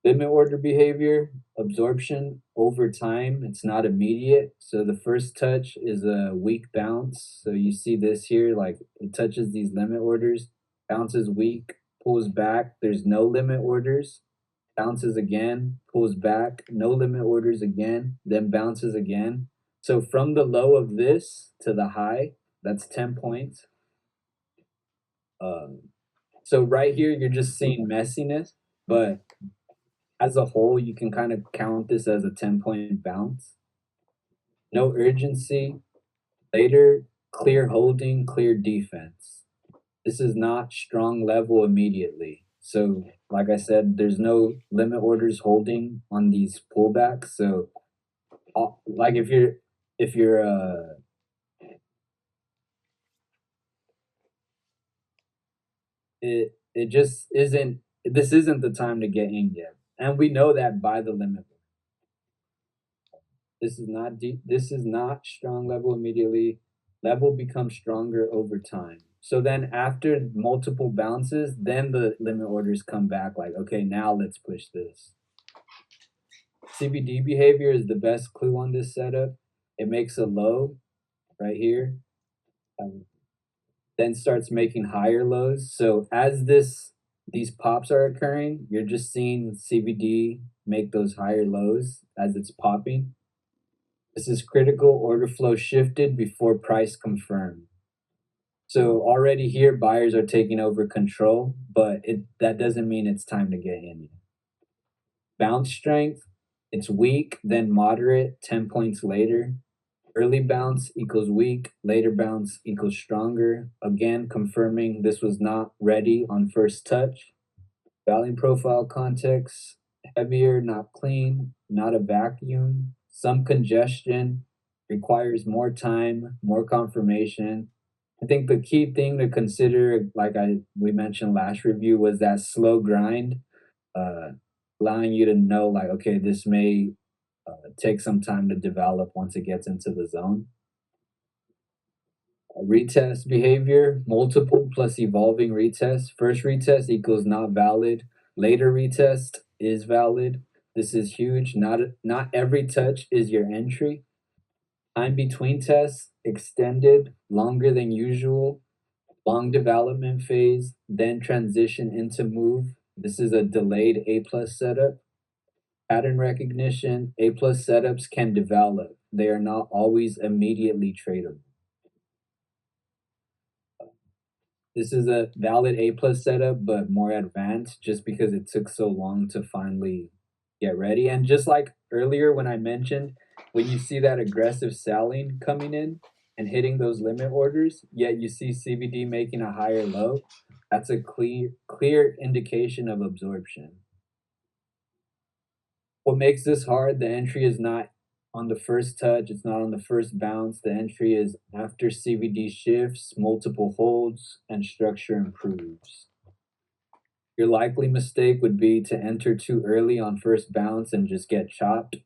Limit order behavior, absorption over time. It's not immediate. So the first touch is a weak bounce. So you see this here, like it touches these limit orders, bounces weak, pulls back. There's no limit orders. bounces again, pulls back, no limit orders again, then bounces again. So from the low of this to the high, that's 10 points. Um, so right here, you're just seeing messiness, but as a whole, you can kind of count this as a 10-point bounce. No urgency, later, clear holding, clear defense. This is not strong level immediately. So, like I said, there's no limit orders holding on these pullbacks. So, like if you're it just isn't this isn't the time to get in yet. And we know that by the limit. This is not deep. This is not strong level immediately. Level becomes stronger over time. So then after multiple bounces, then the limit orders come back like, okay, now let's push this. CBD behavior is the best clue on this setup. It makes a low right here, then starts making higher lows. So as these pops are occurring, you're just seeing CBD make those higher lows as it's popping. This is critical. Order flow shifted before price confirmed. So already here, buyers are taking over control, but that doesn't mean it's time to get in. Bounce strength, it's weak, then moderate, 10 points later. Early bounce equals weak, later bounce equals stronger. Again, confirming this was not ready on first touch. Volume profile context, heavier, not clean, not a vacuum. Some congestion requires more time, more confirmation. I think the key thing to consider, like we mentioned last review, was that slow grind, uh, allowing you to know, like, okay, this may take some time to develop once it gets into the zone. Retest behavior, multiple plus evolving retest. First retest equals not valid. Later retest is valid. This is huge. Not every touch is your entry. Time between tests extended longer than usual. Long development phase, then transition into move. This is a delayed A plus setup. Pattern recognition, A plus setups can develop. They are not always immediately tradable. This is a valid A plus setup, but more advanced just because it took so long to finally get ready. And just like earlier when I mentioned, when you see that aggressive selling coming in and hitting those limit orders, yet you see CBD making a higher low, that's a clear indication of absorption. What makes this hard, the entry is not on the first touch, it's not on the first bounce. The entry is after CBD shifts, multiple holds, and structure improves. Your likely mistake would be to enter too early on first bounce and just get chopped,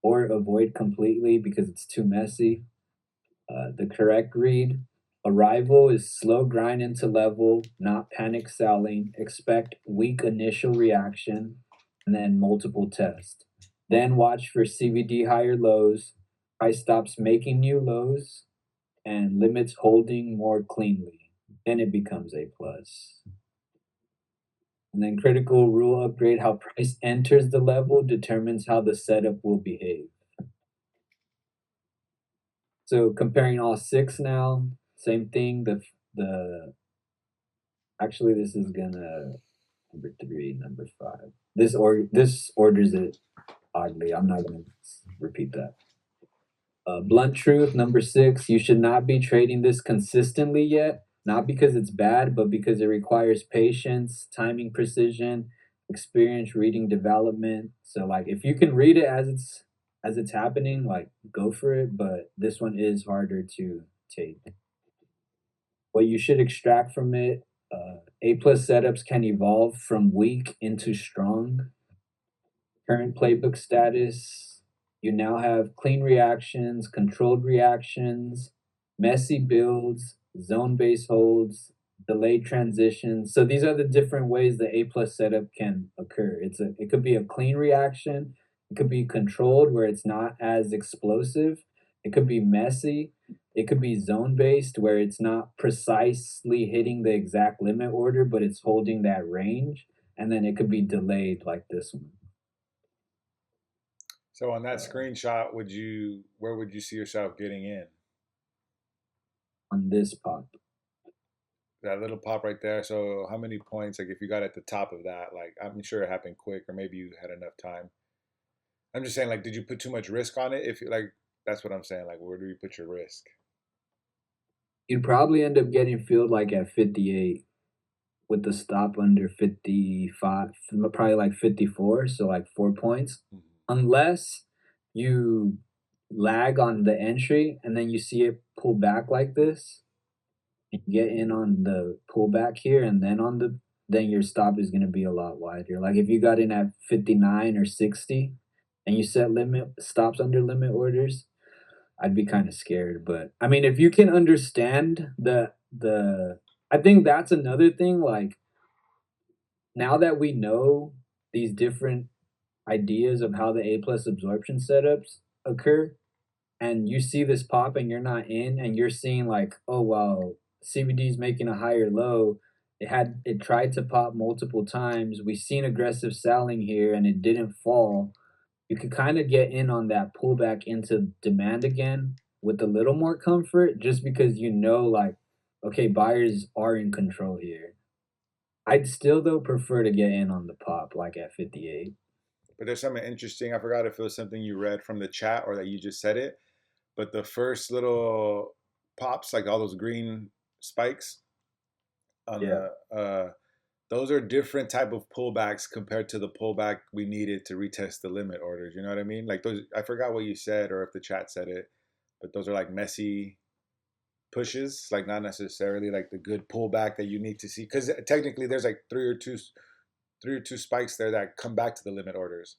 or avoid completely because it's too messy. The correct read, arrival is slow grind into level, not panic selling. Expect weak initial reaction and then multiple tests. Then watch for CVD higher lows, price stops making new lows, and limits holding more cleanly. Then it becomes A plus. And then critical rule upgrade, how price enters the level determines how the setup will behave. So comparing all six now, same thing. The actually this is gonna number three, number five. This orders it oddly. I'm not gonna repeat that. Blunt truth, number six, you should not be trading this consistently yet, not because it's bad, but because it requires patience, timing precision, experience, reading development. So like if you can read it as it's happening, like go for it, but this one is harder to take. What you should extract from it, A plus setups can evolve from weak into strong. Current playbook status, you now have clean reactions, controlled reactions, messy builds, zone-based holds, delayed transitions. So these are the different ways the A plus setup can occur. It could be a clean reaction, it could be controlled where it's not as explosive, it could be messy, it could be zone-based where it's not precisely hitting the exact limit order, but it's holding that range, and then it could be delayed like this one. So on that uh, screenshot, where would you see yourself getting in? on this pop. That little pop right there. So how many points? Like if you got at the top of that, like I'm sure it happened quick, or maybe you had enough time. I'm just saying, like, did you put too much risk on it? If like that's what I'm saying. Like, where do you put your risk? You'd probably end up getting filled like at 58 with the stop under 55, probably like 54, so like 4 points. Mm-hmm. Unless you lag on the entry and then you see it pull back like this, and get in on the pullback here and then then your stop is gonna be a lot wider. Like if you got in at 59 or 60 and you set limit stops under limit orders, I'd be kind of scared. But I mean, if you can understand I think that's another thing. Like now that we know these different ideas of how the A plus absorption setups occur, and you see this pop and you're not in, and you're seeing like, oh wow, CBD is making a higher low. It tried to pop multiple times. We've seen aggressive selling here and it didn't fall. You could kind of get in on that pullback into demand again with a little more comfort, just because you know, like, okay, buyers are in control here. I'd still though prefer to get in on the pop like at 58. But there's something interesting. I forgot if it was something you read from the chat or that you just said it. But the first little pops, like all those green spikes on Yeah. the those are different type of pullbacks compared to the pullback we needed to retest the limit orders. You know what I mean? Like those, I forgot what you said or if the chat said it, but those are like messy pushes, like not necessarily like the good pullback that you need to see. Because technically, there's like three or two spikes there that come back to the limit orders,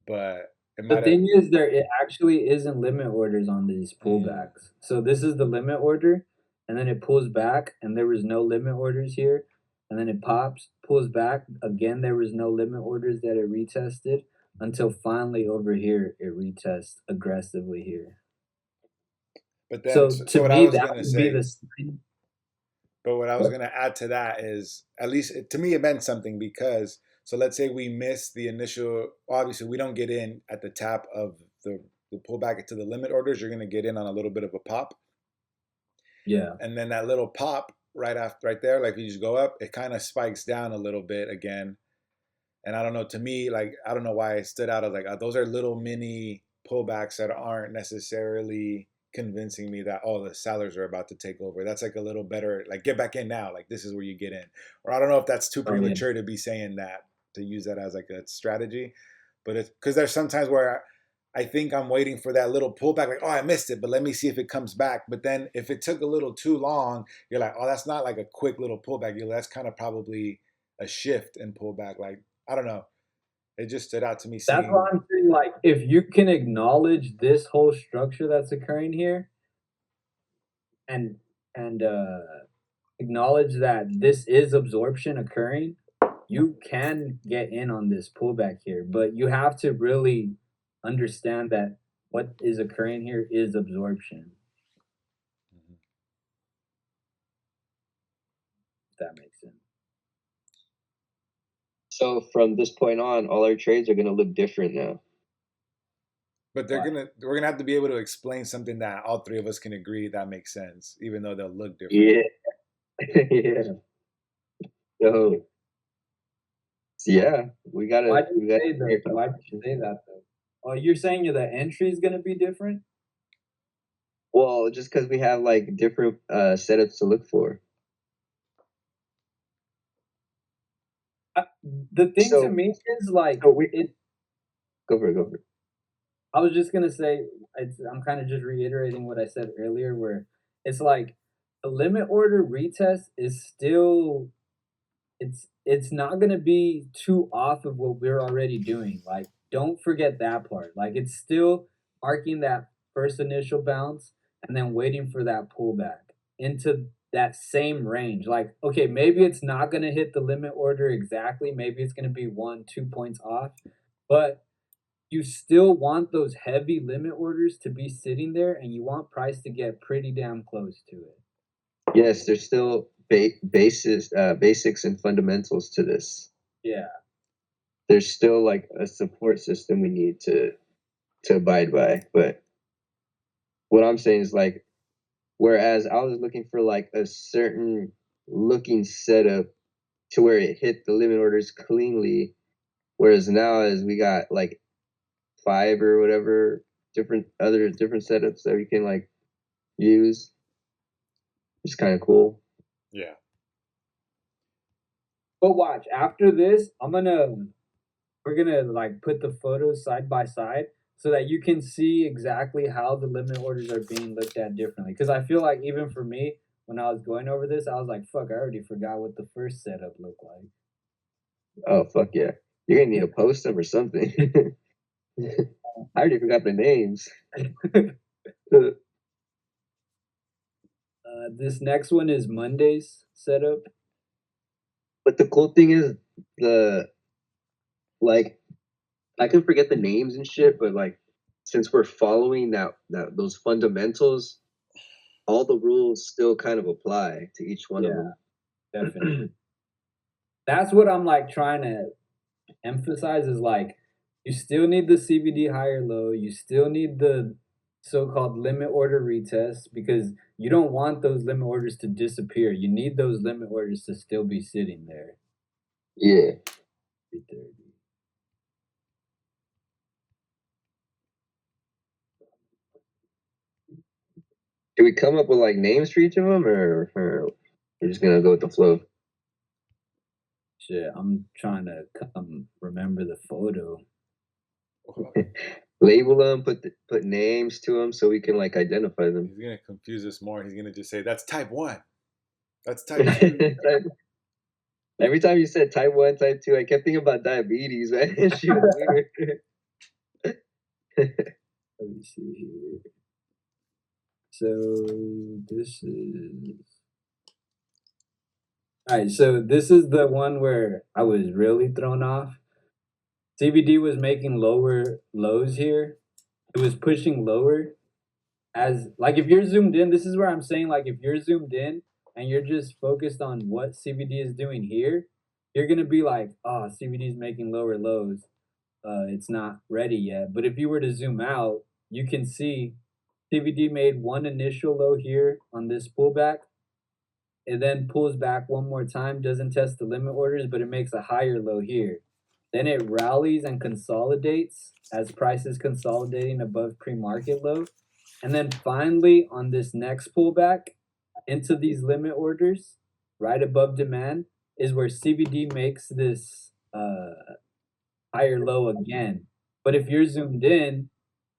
but it The might have. thing is it actually isn't limit orders on these Mm, pullbacks. So this is the limit order, and then it pulls back, and there was no limit orders here, and then it pops, pulls back, again, there was no limit orders that it retested, until finally over here, it retests aggressively here. but then, So so to what I me, was that gonna would be say, the sign. but what I was What? gonna add to that is, at least to me, it meant something because. So let's say we miss the initial. Obviously, we don't get in at the tap of the pullback into the limit orders. You're gonna get in on a little bit of a pop, Yeah. and then that little pop right after, right there, like you just go up, it kind of spikes down a little bit again. And I don't know, to me, like, I don't know why it stood out. I was like, those are little mini pullbacks that aren't necessarily convincing me that, oh, the sellers are about to take over. That's like a little better, like, get back in now. Like, this is where you get in. Or I don't know if that's too Oh, yeah. premature to be saying that, to use that as like a strategy. But it's because there's sometimes where I think I'm waiting for that little pullback, like, oh, I missed it, but let me see if it comes back. But then if it took a little too long, you're like, oh, that's not like a quick little pullback. That's kind of probably a shift and pullback. Like, I don't know. It just stood out to me That's why seeing. I'm saying, like, if you can acknowledge this whole structure that's occurring here, and and acknowledge that this is absorption occurring, you can get in on this pullback here, but you have to really understand that what is occurring here is absorption, if that makes sense. So from this point on, all our trades are gonna look different now. But Why? we're gonna have to be able to explain something that all three of us can agree that makes sense, even though they'll look different. Yeah, yeah. So yeah, we gotta figure Why do you competition. say that though? Oh, you're saying the entry is gonna be different? Well, just because we have like different setups to look for. I, the thing to So me is like so we it. go for it, go for it. I was just gonna say, I'm kind of just reiterating what I said earlier, where it's like a limit order retest is still it's not gonna be too off of what we're already doing. Like, don't forget that part. Like, it's still arcing that first initial bounce and then waiting for that pullback into that same range. Like, okay, maybe it's not gonna hit the limit order exactly. Maybe it's gonna be 1, 2 points off, but you still want those heavy limit orders to be sitting there, and you want price to get pretty damn close to it. Yes, there's still basics and fundamentals to this. Yeah. There's still like a support system we need to to abide by. But what I'm saying is like, whereas I was looking for like a certain looking setup to where it hit the limit orders cleanly, whereas now as we got like 5 or whatever different setups that we can like use. It's kind of cool. Yeah. But watch, after this, we're gonna like put the photos side by side so that you can see exactly how the limit orders are being looked at differently. Because I feel like even for me, when I was going over this, I was like, "Fuck, I already forgot what the first setup looked like." Oh fuck yeah! You're gonna need to post them or something. I already forgot the names. This next one is Monday's setup. But the cool thing is the like I can forget the names and shit, but like since we're following that those fundamentals, all the rules still kind of apply to each one of them. Definitely. That's what I'm like trying to emphasize is like you still need the CBD higher low, you still need the so-called limit order retest because you don't want those limit orders to disappear. You need those limit orders to still be sitting there. Yeah. 330. Can we come up with like names for each of them, or we're just gonna go with the flow? Shit, I'm trying to remember the photo. Label them, put names to them so we can like identify them. He's gonna confuse us more. He's gonna just say that's type 1. That's type 2. Every time you said type 1, type 2, I kept thinking about diabetes, man. She was weird. Let me see here. So this is all right. So this is the one where I was really thrown off. CBD was making lower lows here. It was pushing lower as like if you're zoomed in, this is where I'm saying like if you're zoomed in and you're just focused on what CBD is doing here, you're gonna be like, oh, CBD is making lower lows. It's not ready yet. But if you were to zoom out, you can see CBD made one initial low here on this pullback. It then pulls back one more time, doesn't test the limit orders, but it makes a higher low here. Then it rallies and consolidates as prices consolidating above pre-market low. And then finally, on this next pullback into these limit orders, right above demand, is where CBD makes this higher low again. But if you're zoomed in,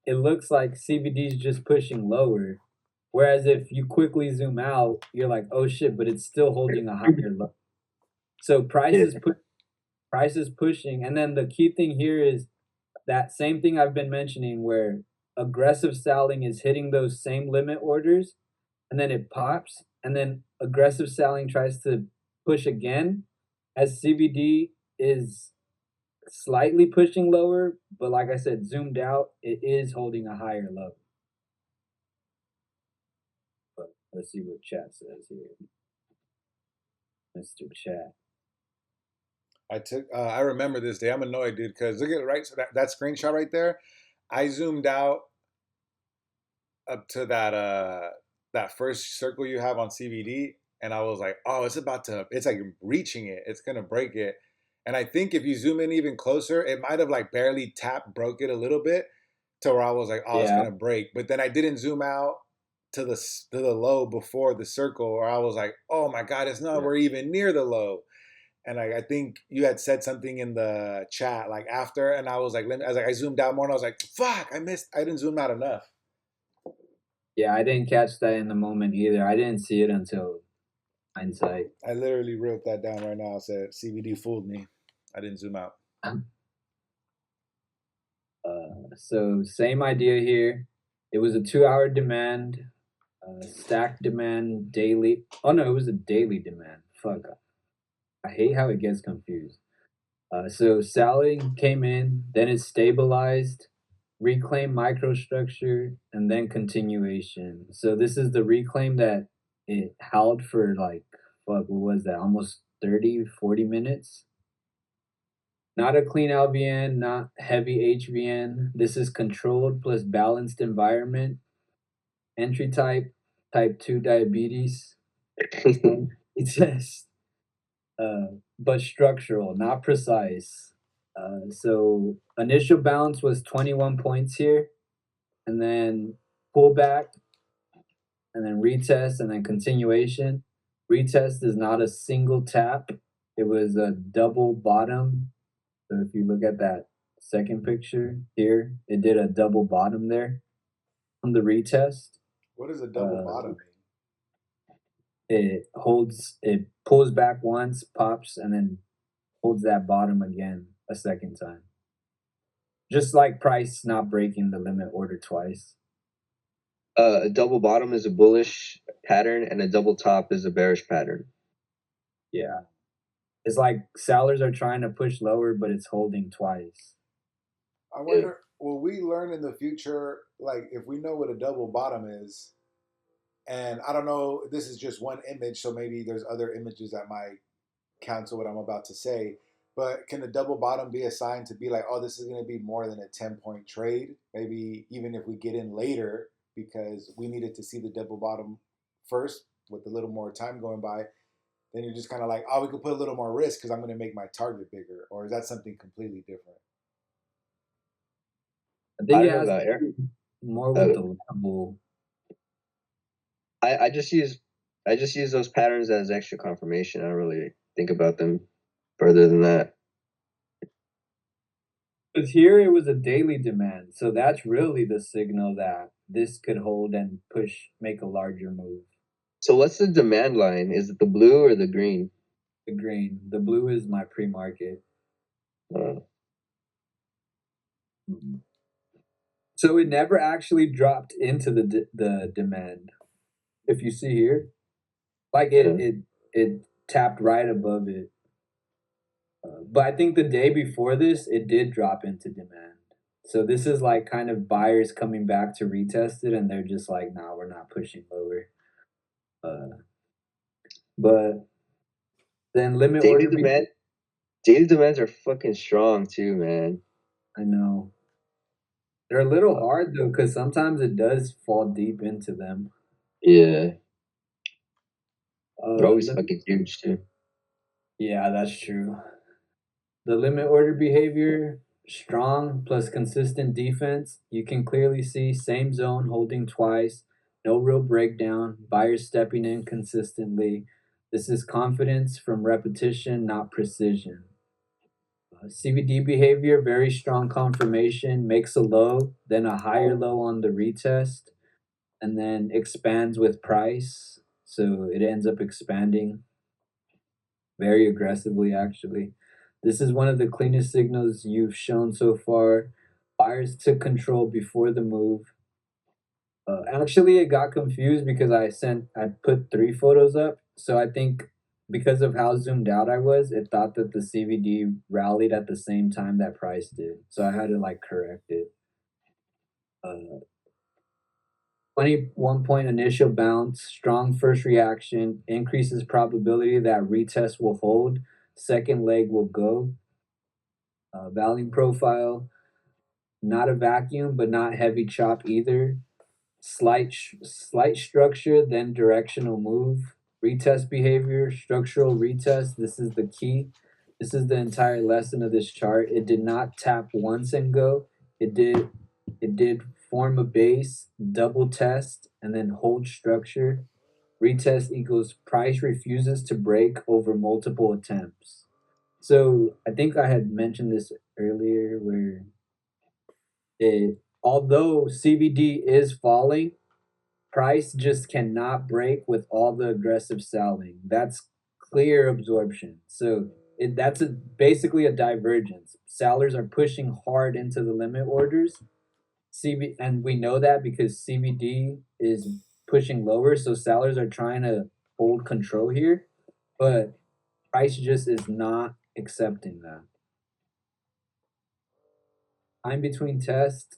it looks like CBD is just pushing lower. Whereas if you quickly zoom out, you're like, oh shit, but it's still holding a higher low. So price is pushing. And then the key thing here is that same thing I've been mentioning where aggressive selling is hitting those same limit orders and then it pops and then aggressive selling tries to push again as CBD is slightly pushing lower, but like I said, zoomed out, it is holding a higher low. But let's see what chat says here. Mr. Chat. I remember this day. I'm annoyed, dude, because look at it, right? So that screenshot right there, I zoomed out up to that first circle you have on CBD, and I was like, oh, it's like reaching it. It's gonna break it. And I think if you zoom in even closer, it might have like barely broke it a little bit to where I was like, oh, it's gonna break. But then I didn't zoom out to the low before the circle, or I was like, oh my god, it's not. We're even near the low. And I think you had said something in the chat like after, and I was like, I zoomed out more, and I was like, fuck, I didn't zoom out enough. Yeah, I didn't catch that in the moment either. I didn't see it until hindsight. I literally wrote that down right now. I said CBD fooled me. I didn't zoom out. So same idea here. It was a 2-hour demand, stacked demand daily. Oh no, it was a daily demand. Fuck. I hate how it gets confused. So selling came in, then it stabilized, reclaim microstructure, and then continuation. So this is the reclaim that it held for like, fuck, what was that? Almost 30, 40 minutes. Not a clean LVN, not heavy HVN. This is controlled plus balanced environment. Entry type 2 diabetes. It says, but structural, not precise. So initial bounce was 21 points here, and then pullback, and then retest, and then continuation. Retest is not a single tap. It was a double bottom. So if you look at that second picture here, it did a double bottom there on the retest. What does a double bottom mean? It pulls back once, pops, and then holds that bottom again a second time. Just like price not breaking the limit order twice. A double bottom is a bullish pattern, and a double top is a bearish pattern. Yeah. It's like sellers are trying to push lower, but it's holding twice. I wonder, will we learn in the future, like if we know what a double bottom is, and I don't know, this is just one image, so maybe there's other images that might counsel what I'm about to say. But can the double bottom be assigned to be like, oh, this is going to be more than a 10-point trade? Maybe even if we get in later because we needed to see the double bottom first with a little more time going by, then you're just kind of like, oh, we could put a little more risk because I'm going to make my target bigger. Or is that something completely different? I think I it don't know has about Eric. more with the level. I just use those patterns as extra confirmation. I don't really think about them further than that. Because here it was a daily demand, so that's really the signal that this could hold and make a larger move. So what's the demand line? Is it the blue or the green? The green. The blue is my pre-market. So it never actually dropped into the demand. If you see here, like it tapped right above it. But I think the day before this, it did drop into demand. So this is like kind of buyers coming back to retest it, and they're just like, "Nah, we're not pushing lower." But then limit daily order. Daily demands are fucking strong too, man. I know they're a little hard though, because sometimes it does fall deep into them. Yeah, they're always fucking huge too. Yeah, that's true. The limit order behavior, strong plus consistent defense. You can clearly see same zone holding twice, no real breakdown, buyers stepping in consistently. This is confidence from repetition, not precision. CVD behavior, very strong confirmation, makes a low, then a higher low on the retest, and then expands with price. So it ends up expanding very aggressively, actually. This is one of the cleanest signals you've shown so far. Buyers took control before the move. Actually, it got confused because I put 3 photos up. So I think because of how zoomed out I was, it thought that the CVD rallied at the same time that price did. So I had to like correct it. 21 point initial bounce, strong first reaction, increases probability that retest will hold, second leg will go. Volume profile, not a vacuum, but not heavy chop either. Slight structure, then directional move. Retest behavior, structural retest. This is the key. This is the entire lesson of this chart. It did not tap once and go. It did form a base, double test, and then hold structure. Retest equals price refuses to break over multiple attempts. So I think I had mentioned this earlier where although CVD is falling, price just cannot break with all the aggressive selling. That's clear absorption. So that's basically a divergence. Sellers are pushing hard into the limit orders. And we know that because CVD is pushing lower, so sellers are trying to hold control here, but price just is not accepting that. Time between tests,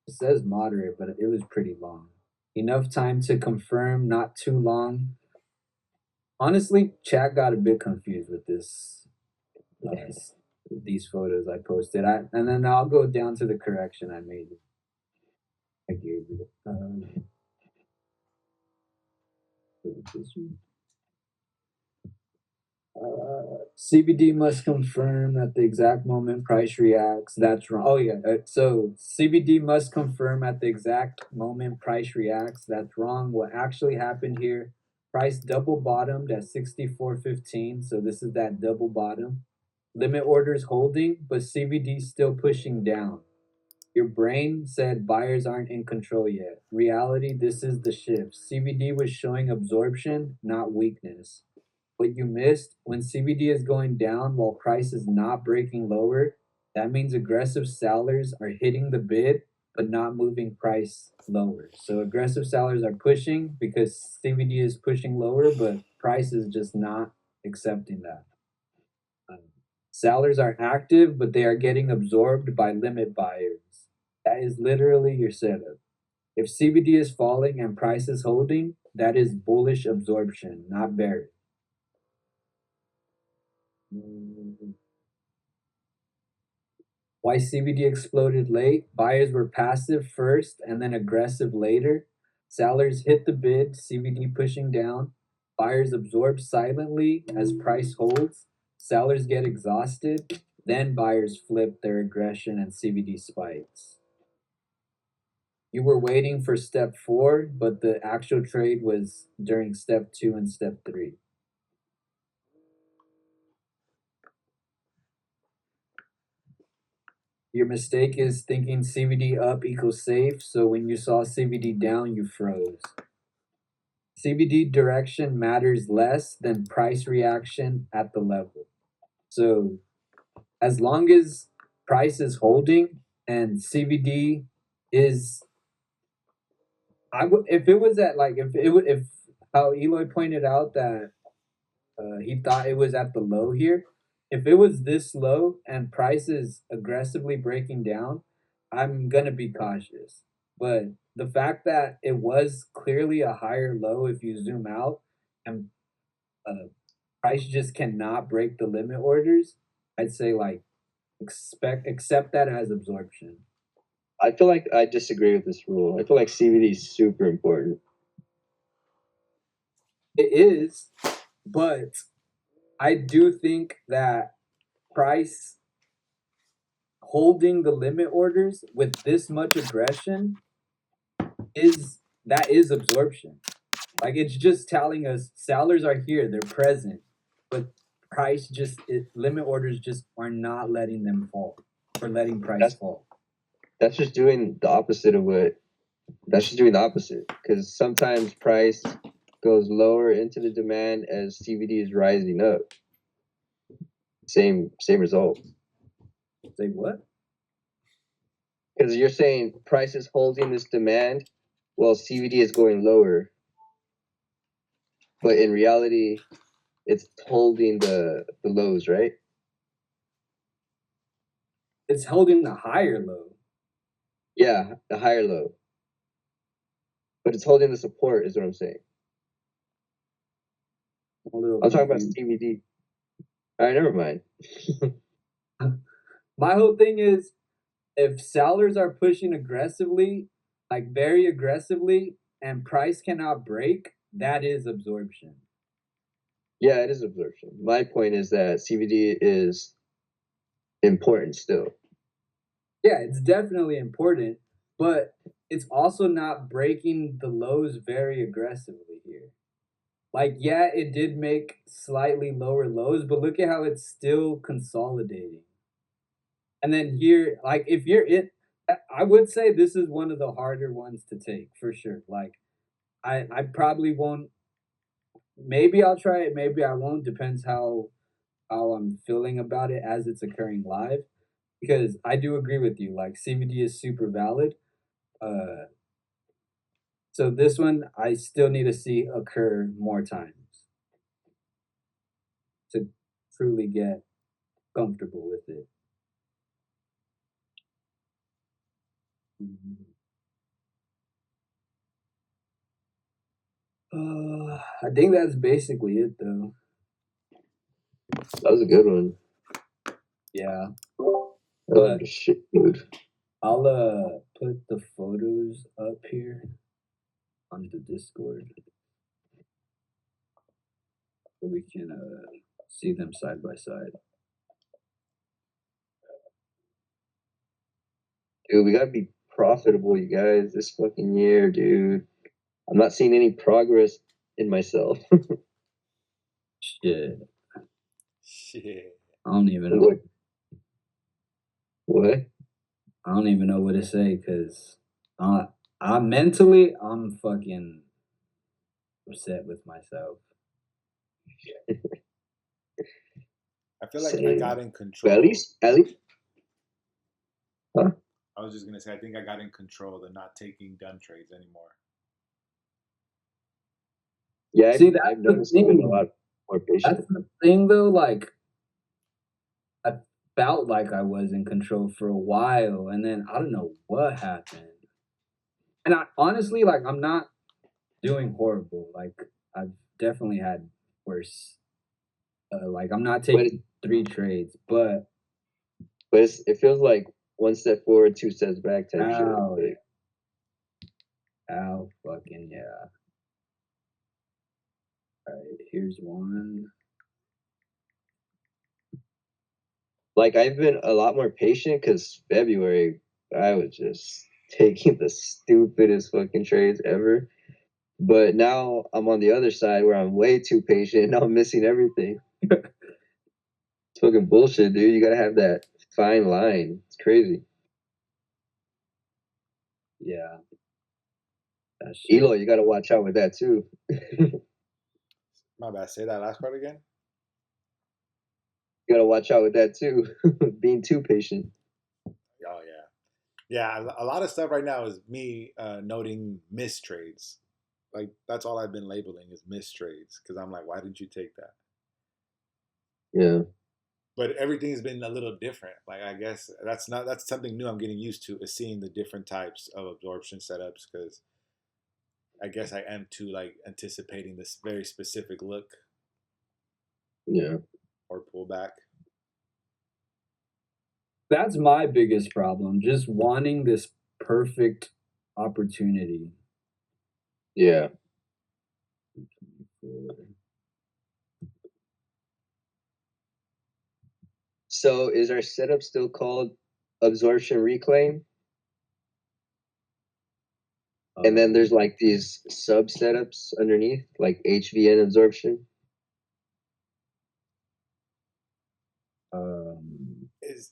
it says moderate, but it was pretty long. Enough time to confirm, not too long. Honestly, chat got a bit confused with this. these photos I posted. And then I'll go down to the correction I made. I gave you. CBD must confirm at the exact moment price reacts. That's wrong. Oh yeah. So CBD must confirm at the exact moment price reacts. That's wrong. What actually happened here? Price double bottomed at 64.15. So this is that double bottom. Limit orders holding, but CBD still pushing down. Your brain said buyers aren't in control yet. Reality, this is the shift. CBD was showing absorption, not weakness. What you missed, when CBD is going down while price is not breaking lower, that means aggressive sellers are hitting the bid but not moving price lower. So aggressive sellers are pushing because CBD is pushing lower, but price is just not accepting that. Um, Sellers are active, but they are getting absorbed by limit buyers. That is literally your setup. If CBD is falling and price is holding, that is bullish absorption, not bearish. Why CBD exploded late? Buyers were passive first and then aggressive later. Sellers hit the bid, CBD pushing down. Buyers absorb silently as price holds. Sellers get exhausted. Then buyers flip their aggression and CBD spikes. You were waiting for step 4, but the actual trade was during step 2 and step 3. Your mistake is thinking CBD up equals safe, so when you saw CBD down, you froze. CBD direction matters less than price reaction at the level. So as long as price is holding and CBD is, if it was at like if how Eloy pointed out that he thought it was at the low here. If it was this low and price is aggressively breaking down, I'm gonna be cautious. But the fact that it was clearly a higher low if you zoom out and uh, price just cannot break the limit orders, I'd say like accept that as absorption. I feel like I disagree with this rule. I feel like CBD is super important. It is, but I do think that price holding the limit orders with this much aggression is absorption. Like it's just telling us sellers are here, they're present, but limit orders just are not letting them fall or letting price That's fall. that's just doing the opposite of what. That's just doing the opposite because sometimes price goes lower into the demand as CBD is rising up. Same result. Say what? Because you're saying price is holding this demand while CBD is going lower, but in reality, it's holding the lows, right? It's holding the higher low. Yeah, the higher low, but it's holding the support, is what I'm saying. I'm talking about CBD. All right, never mind. My whole thing is if sellers are pushing aggressively, like very aggressively, and price cannot break, that is absorption. Yeah, it is absorption. My point is that CBD is important still. Yeah, it's definitely important, but it's also not breaking the lows very aggressively here. Like, yeah, it did make slightly lower lows, but look at how it's still consolidating. And then here, like, if you're it, I would say this is one of the harder ones to take for sure. Like, I probably won't. Maybe I'll try it. Maybe I won't. Depends how I'm feeling about it as it's occurring live. Because I do agree with you. Like CBD is super valid. Uh, so this one I still need to see occur more times to truly get comfortable with it. Mhm. I think that's basically it though. That was a good one. Yeah, Oh but shit, dude. I'll put the photos up here on the Discord so we can see them side by side. Dude, we gotta be profitable, you guys, this fucking year, dude. I'm not seeing any progress in myself. Shit, Shit. I don't even know. What? I don't even know what to say because I mentally I'm fucking upset with myself. I feel like I got Same. in But control. at least, huh? I was just gonna say I think I got in control of not taking gun trades anymore. Yeah, See, that's I've the noticed you've been a thing. lot more patient. That's the thing, though. Like, I felt like I was in control for a while, and then I don't know what happened. And I honestly, like, I'm not doing horrible. Like, I've definitely had worse. Like, I'm not But taking 3 trades, but it feels like one step forward, two steps back type shit. ow, Like, ow, fucking yeah. All right, here's one. like I've been a lot more patient because February I was just taking the stupidest fucking trades ever. But now I'm on the other side where I'm way too patient and I'm missing everything. It's fucking bullshit, dude. You gotta have that fine line. It's crazy. Yeah, that shit. Elo, you gotta watch out with that too. My bad. Say that last part again. You gotta watch out with that too. Being too patient. Oh yeah, yeah. A lot of stuff right now is me noting missed trades. Like that's all I've been labeling is missed trades because I'm like, why didn't you take that? Yeah. But everything's been a little different. Like I guess that's something new I'm getting used to is seeing the different types of absorption setups because I guess I am too like anticipating this very specific look Yeah. or pullback. That's my biggest problem. Just wanting this perfect opportunity. Yeah. So is our setup still called absorption reclaim? And then there's like these sub setups underneath, like HVN absorption.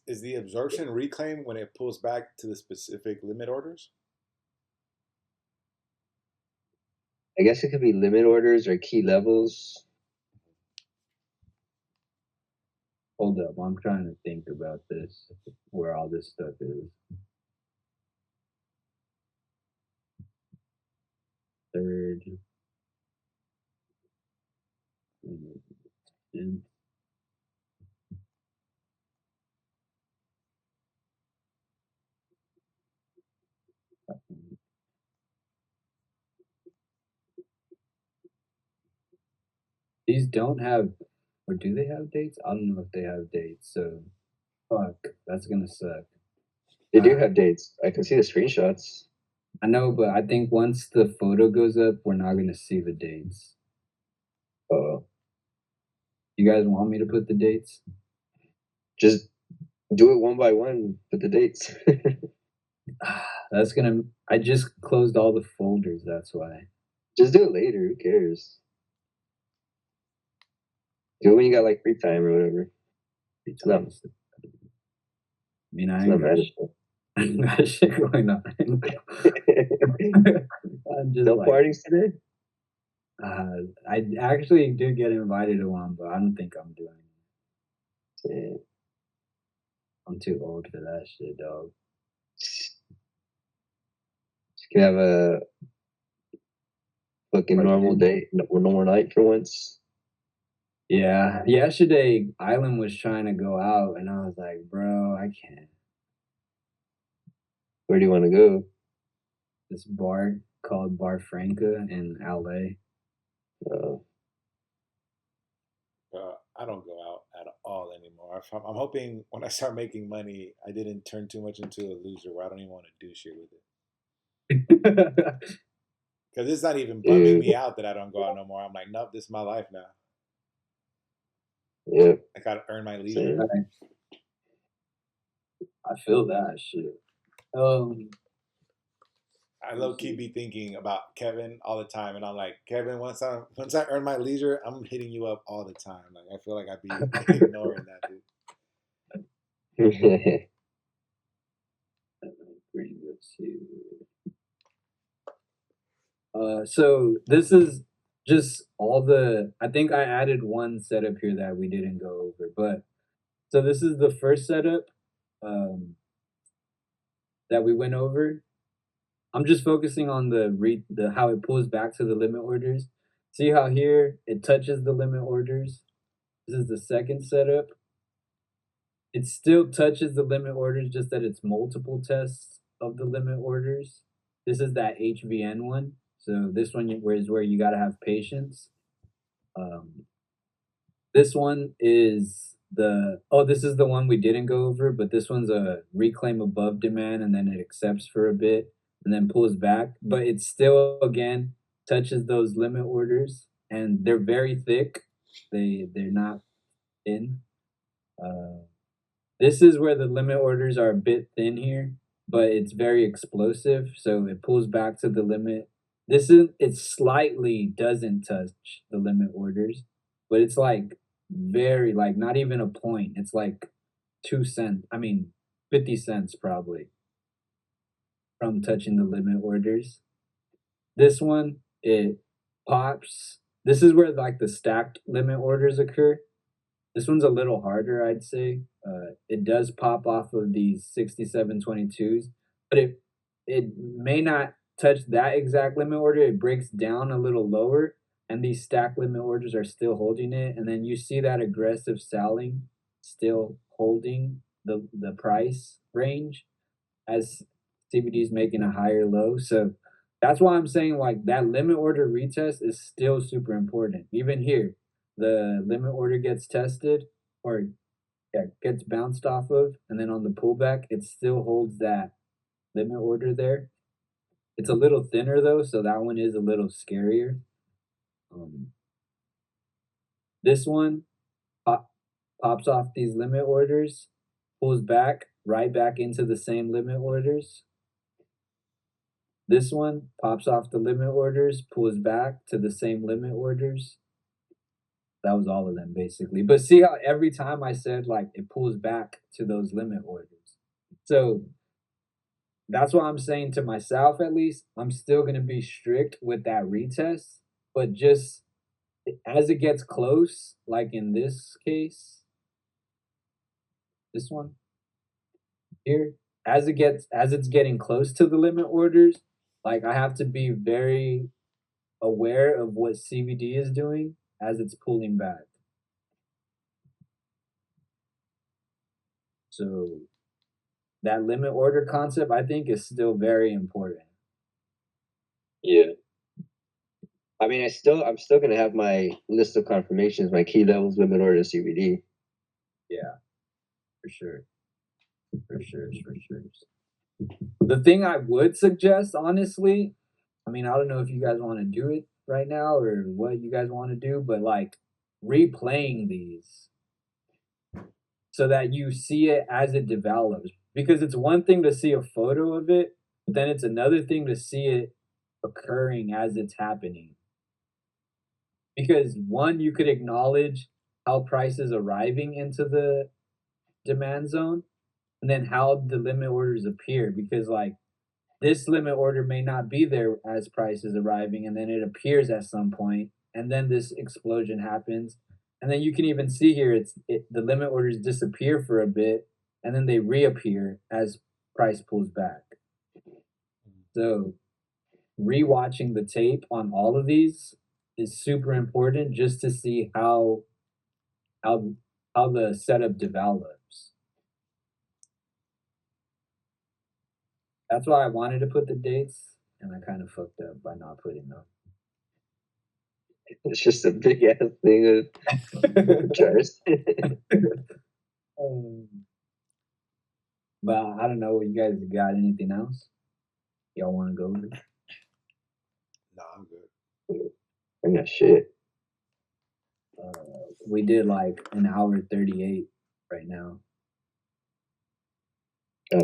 Is the absorption reclaim when it pulls back to the specific limit orders? I guess it could be limit orders or key levels. Hold up, I'm trying to think about this, where all this stuff is. Third. And these don't have, or do they have dates? I don't know if they have dates, so fuck, that's gonna suck. They do have dates. I can see the screenshots. I know, but I think once the photo goes up, we're not gonna see the dates. Oh, You guys want me to put the dates? just do it one by one. Put the dates. That's gonna. I just closed all the folders. That's why. Just do it later. Who cares? Do it when you got like free time or whatever. It's not. I mean, I It's ain't not got, magical. I ain't got shit going on. I'm just No like, parties today. I actually did get invited to one, but I don't think I'm doing it. Yeah. I'm too old for that shit, dog. Just can have a fucking normal day, normal night for once. Yeah, yesterday Island was trying to go out, and I was like, bro, I can't. Where do you want to go? This bar called Bar Franca in LA. Uh, I don't go out at all anymore. I I'm hoping when I start making money, I didn't turn too much into a loser where I don't even want to do shit with it. Because it's not even bumming me out that I don't go out no more. I'm like, nope, this is my life now. Yeah. I gotta earn my leisure. I feel that shit. I low key be thinking about Kevin all the time, and I'm like, Kevin, once I earn my leisure, I'm hitting you up all the time. Like I feel like I'd be ignoring that, dude. Bring this here. So this is just all the. I think I added one setup here that we didn't go over, but so this is the first setup that we went over. I'm just focusing on the how it pulls back to the limit orders. See how here it touches the limit orders. This is the second setup. It still touches the limit orders, just that it's multiple tests of the limit orders. This is that HVN one. So this one is where you got to have patience. This one is this is the one we didn't go over, but this one's a reclaim above demand and then it accepts for a bit and then pulls back. But it still, again, touches those limit orders and they're very thick. They're not thin. This is where the limit orders are a bit thin here, but it's very explosive, so it pulls back to the limit. It slightly doesn't touch the limit orders, but it's like very like not even a point. It's like 2 cents. I mean, 50 cents probably from touching the limit orders. This one, it pops. This is where like the stacked limit orders occur. This one's a little harder, I'd say. It does pop off of these 6722s, but it may not touch that exact limit order. It breaks down a little lower, and these stack limit orders are still holding it. And then you see that aggressive selling still holding the price range as CBD is making a higher low. So that's why I'm saying like that limit order retest is still super important. Even here, the limit order gets tested or gets bounced off of, and then on the pullback, it still holds that limit order there. It's a little thinner though, so that one is a little scarier. This one pops off these limit orders, pulls back right back into the same limit orders. This one pops off the limit orders, pulls back to the same limit orders. That was all of them basically. But see how every time I said like it pulls back to those limit orders. So that's why I'm saying to myself at least, I'm still gonna be strict with that retest, but just as it gets close, like in this case, this one here, as it's getting close to the limit orders, like I have to be very aware of what CBD is doing as it's pulling back. So that limit order concept, I think, is still very important. Yeah. I mean, I'm still gonna have my list of confirmations, my key levels, limit order, CBD. Yeah, for sure. For sure, for sure. The thing I would suggest, honestly, I mean, I don't know if you guys want to do it right now or what you guys want to do, but like replaying these so that you see it as it develops. Because it's one thing to see a photo of it, but then it's another thing to see it occurring as it's happening. Because one, you could acknowledge how price is arriving into the demand zone, and then how the limit orders appear. Because like this limit order may not be there as price is arriving, and then it appears at some point, and then this explosion happens, and then you can even see here the limit orders disappear for a bit, and then they reappear as price pulls back. So rewatching the tape on all of these is super important just to see how how the setup develops. That's why I wanted to put the dates, and I kind of fucked up by not putting them. It's just a big ass thing of jars. Um, but I don't know. You guys got anything else y'all want to go over? Nah, I'm good. I got shit. We did like an hour 38 right now.